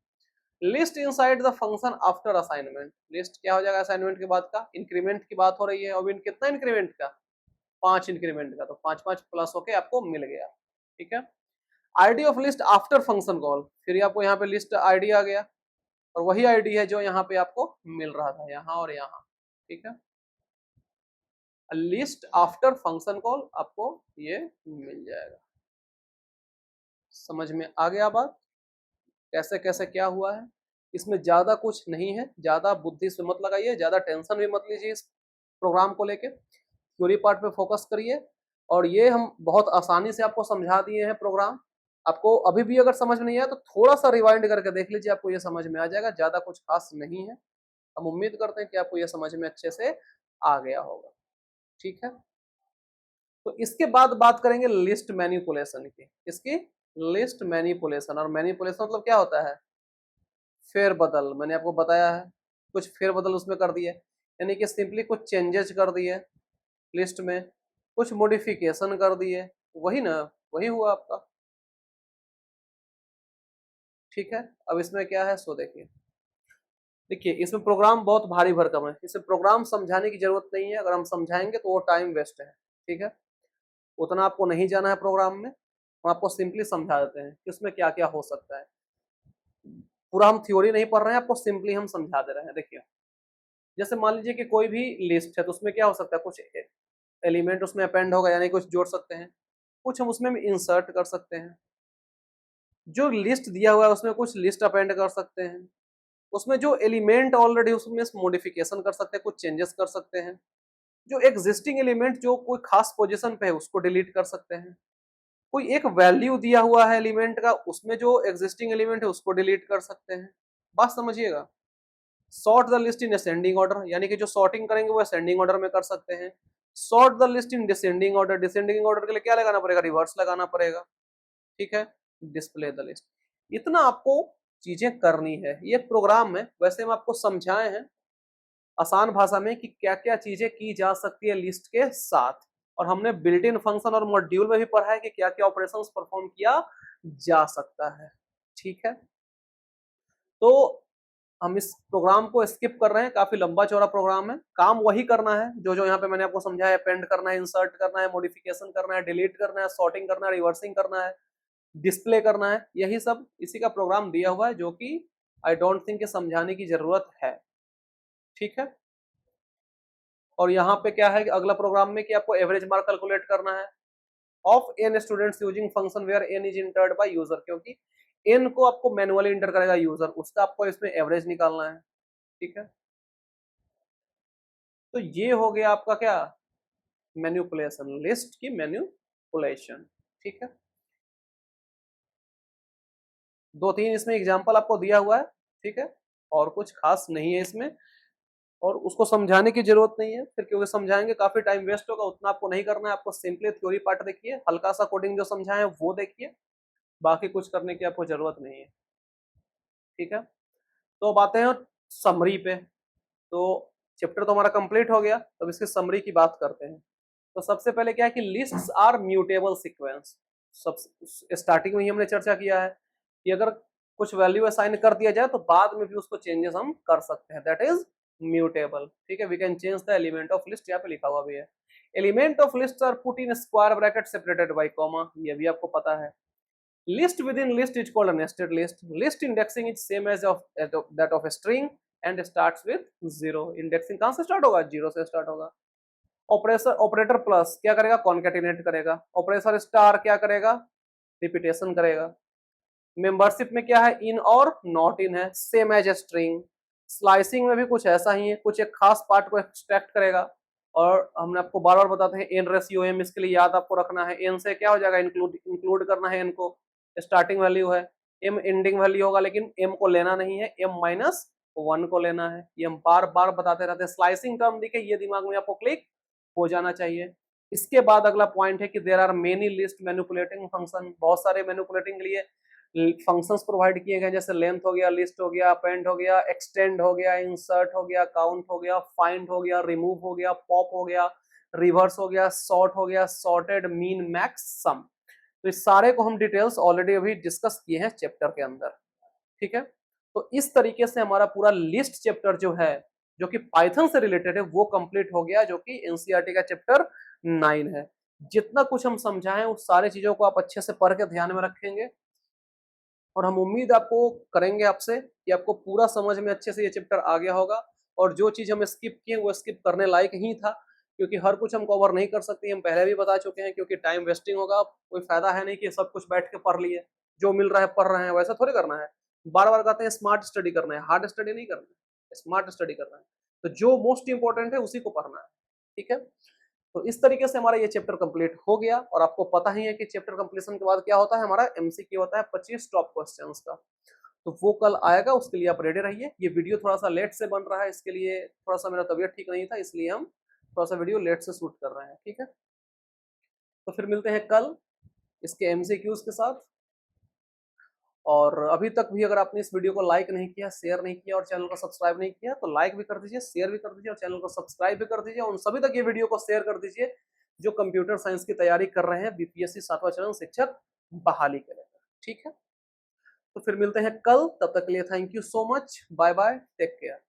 list inside the function after assignment, list क्या हो जाएगा असाइनमेंट के बाद का, इंक्रीमेंट की बात हो रही है, और कितना इंक्रीमेंट का, 5 इंक्रीमेंट का, तो 5 5 प्लस होके आपको मिल गया। ठीक है, ID of list after function call, फिर आपको यहाँ पे लिस्ट आईडी आ गया, और वही आईडी है जो यहाँ पे आपको मिल रहा था, यहाँ और यहाँ। ठीक है, लिस्ट आफ्टर फंक्शन कॉल आपको ये मिल जाएगा। समझ में आ गया बात, कैसे कैसे क्या हुआ है। इसमें ज्यादा कुछ नहीं है, ज्यादा बुद्धि से मत लगाइए, ज्यादा टेंशन भी मत लीजिए इस प्रोग्राम को लेके, थ्योरी पार्ट पे फोकस करिए। और ये हम बहुत आसानी से आपको समझा दिए हैं प्रोग्राम, आपको अभी भी अगर समझ नहीं आया तो थोड़ा सा रिवाइंड करके देख लीजिए, आपको ये समझ में आ जाएगा, ज्यादा कुछ खास नहीं है। हम उम्मीद करते हैं कि आपको ये समझ में अच्छे से आ गया होगा। ठीक है, तो इसके बाद बात करेंगे लिस्ट मैनिपुलेशन की, इसकी लिस्ट मैनिपुलेशन, और मैनिपुलेशन मतलब क्या होता है, फेरबदल। मैंने आपको बताया है कुछ फेरबदल उसमें कर दिए, यानी कि सिंपली कुछ चेंजेस कर दिए लिस्ट में, कुछ मॉडिफिकेशन कर दिए, वही ना, वही हुआ आपका। ठीक है, अब इसमें क्या है सो देखिए, देखिए इसमें प्रोग्राम बहुत भारी भरकम है, इसमें प्रोग्राम समझाने की जरूरत नहीं है, अगर हम समझाएंगे तो वो टाइम वेस्ट है। ठीक है, उतना आपको नहीं जाना है प्रोग्राम में, हम आपको सिंपली समझा देते हैं कि उसमें क्या क्या हो सकता है। पूरा हम थ्योरी नहीं पढ़ रहे हैं, आपको सिंपली हम समझा दे रहे हैं। देखिए जैसे मान लीजिए कि कोई भी लिस्ट है तो उसमें क्या हो सकता है, कुछ एलिमेंट उसमें अपेंड होगा यानी कुछ जोड़ सकते हैं, कुछ हम उसमें इंसर्ट कर सकते हैं, जो लिस्ट दिया हुआ है उसमें कुछ लिस्ट अपेंड कर सकते हैं, उसमें जो एलिमेंट ऑलरेडी उसमें मॉडिफिकेशन कर सकते हैं, कुछ चेंजेस कर सकते हैं, जो एग्जिस्टिंग एलिमेंट जो कोई खास पोजीशन पे है उसको डिलीट कर सकते हैं, कोई एक वैल्यू दिया हुआ है एलिमेंट का उसमें जो एग्जिस्टिंग एलिमेंट है उसको डिलीट कर सकते हैं। बात समझिएगा। Sort the list in ascending order, यानी कि जो सॉर्टिंग करेंगे वो असेंडिंग ऑर्डर में कर सकते हैं। Sort the list in descending order, descending order के लिए क्या लगाना पड़ेगा, रिवर्स लगाना पड़ेगा। ठीक है, डिस्प्ले द लिस्ट। इतना आपको चीजें करनी है, ये एक प्रोग्राम है। वैसे हम आपको समझाए हैं आसान भाषा में कि क्या क्या चीजें की जा सकती है लिस्ट के साथ, और हमने बिल्ट इन फंक्शन और मॉड्यूल में भी पढ़ा है कि क्या क्या ऑपरेशंस परफॉर्म किया जा सकता है। ठीक है, तो हम इस प्रोग्राम को स्किप कर रहे हैं, काफी लंबा चौड़ा प्रोग्राम है। काम वही करना है जो जो यहाँ पे मैंने आपको समझाया, अपेंड करना है, इंसर्ट करना है, मॉडिफिकेशन करना है, डिलीट करना है, सॉर्टिंग करना है, रिवर्सिंग करना है, डिस्प्ले करना है, यही सब इसी का प्रोग्राम दिया हुआ है, जो कि आई डोंट थिंक समझाने की जरूरत है। ठीक है, और यहाँ पे क्या है कि अगला प्रोग्राम में कि आपको एवरेज मार्क कैलकुलेट करना है of n students using function where n is entered by user, क्योंकि एन को आपको मैनुअली इंटर करेगा यूजर, उसका आपको इसमें एवरेज निकालना है। ठीक है, तो ये हो गया आपका क्या, मैन्युपुलेशन, लिस्ट की मैन्युपुलेशन। ठीक है, दो तीन इसमें एग्जांपल आपको दिया हुआ है। ठीक है, और कुछ खास नहीं है इसमें, और उसको समझाने की जरूरत नहीं है फिर, क्योंकि समझाएंगे काफी टाइम वेस्ट होगा, उतना आपको नहीं करना है। आपको सिंपली थ्योरी पार्ट देखिए, हल्का सा कोडिंग जो समझाए वो देखिए, बाकी कुछ करने की आपको जरूरत नहीं है। ठीक है, तो अब आते हैं समरी पे। तो चैप्टर तो हमारा कंप्लीट हो गया, अब इसकी समरी की बात करते हैं। तो सबसे पहले क्या है कि लिस्ट्स आर म्यूटेबल सीक्वेंस। सब स्टार्टिंग में ही हमने चर्चा किया है कि अगर कुछ वैल्यू असाइन कर दिया जाए तो बाद में भी उसको चेंजेस हम कर सकते हैं, दैट इज म्यूटेबल। ठीक है, we can change the element of list, यहाँ पे लिखा हुआ भी है। Element of list are put in square bracket separated by comma, ये भी आपको पता है। List within list is called a nested list. List indexing is same as of that of a string and starts with 0. Indexing कहाँ से start होगा, 0 से start होगा। ऑपरेटर ऑपरेटर प्लस क्या करेगा, कॉन्केटिनेट करेगा। ऑपरेटर स्टार क्या करेगा, रिपीटेशन करेगा। मेंबरशिप में क्या है, इन और नॉट इन है, same as a string. Slicing में भी कुछ ऐसा ही है, कुछ एक खास पार्ट को एक्सट्रैक्ट करेगा। और हमने आपको बार बार बताते हैं एन रेशियो एम, इसके लिए याद आपको रखना है, एन से क्या हो जाएगा, इंक्लूड करना है एन को, स्टार्टिंग वैल्यू है, एम एंडिंग वैल्यू होगा, लेकिन एम को लेना नहीं है, एम माइनस 1 को लेना है। ये हम बार बार बताते रहते हैं। स्लाइसिंग टर्म दिखे, ये दिमाग में आपको क्लिक हो जाना चाहिए। इसके बाद अगला पॉइंट है कि there are many list manipulating function, बहुत सारे मैनिपुलेटिंग के लिए फंक्शंस प्रोवाइड किए गए, जैसे लेंथ हो गया, लिस्ट हो गया, अपेंड हो गया, एक्सटेंड हो गया, इंसर्ट हो गया, काउंट हो गया, फाइंड हो गया, रिमूव हो गया, पॉप हो गया, रिवर्स हो गया, सॉर्ट हो गया, सॉर्टेड, मीन, मैक्स, सम। तो इस सारे को हम डिटेल्स ऑलरेडी अभी डिस्कस किए हैं चैप्टर के अंदर। ठीक है, तो इस तरीके से हमारा पूरा लिस्ट चैप्टर जो है, जो कि पाइथन से रिलेटेड है, वो कंप्लीट हो गया, जो कि एनसीईआरटी का चैप्टर 9 है। जितना कुछ हम समझाएं उस सारे चीजों को आप अच्छे से पढ़ के ध्यान में रखेंगे, और हम उम्मीद आपको करेंगे आपसे कि आपको पूरा समझ में अच्छे से ये चैप्टर आ गया होगा। और जो चीज हम स्किप किए वो स्किप करने लायक ही था, क्योंकि हर कुछ हम कवर नहीं कर सकते, हम पहले भी बता चुके हैं, क्योंकि टाइम वेस्टिंग होगा। कोई फायदा है नहीं कि सब कुछ बैठ के पढ़ लिए, जो मिल रहा है पढ़ रहे हैं, वैसा थोड़ी करना है। बार बार कहते हैं स्मार्ट स्टडी करना है, हार्ड स्टडी नहीं करना है, स्मार्ट स्टडी करना है। तो जो मोस्ट इंपॉर्टेंट है उसी को पढ़ना है। ठीक है, तो इस तरीके से हमारा ये चैप्टर कंप्लीट हो गया, और आपको पता ही है कि चैप्टर कंप्लीशन के बाद क्या होता है, हमारा एमसीक्यू होता है 25 टॉप क्वेश्चंस का। तो वो कल आएगा, उसके लिए आप रेडी रहिए। ये वीडियो थोड़ा सा लेट से बन रहा है, इसके लिए थोड़ा सा मेरा तबीयत ठीक नहीं था, इसलिए हम थोड़ा सा वीडियो लेट से शूट कर रहे हैं। ठीक है, तो फिर मिलते हैं कल इसके एमसीक्यूज के साथ। और अभी तक भी अगर आपने इस वीडियो को लाइक नहीं किया, शेयर नहीं किया और चैनल को सब्सक्राइब नहीं किया, तो लाइक भी कर दीजिए, शेयर भी कर दीजिए और चैनल को सब्सक्राइब भी कर दीजिए। उन सभी तक ये वीडियो को शेयर कर दीजिए जो कंप्यूटर साइंस की तैयारी कर रहे हैं बीपीएससी 7वां चरण शिक्षक बहाली के लिए। ठीक है, तो फिर मिलते हैं कल, तब तक के लिए thank you so much, bye bye, take care.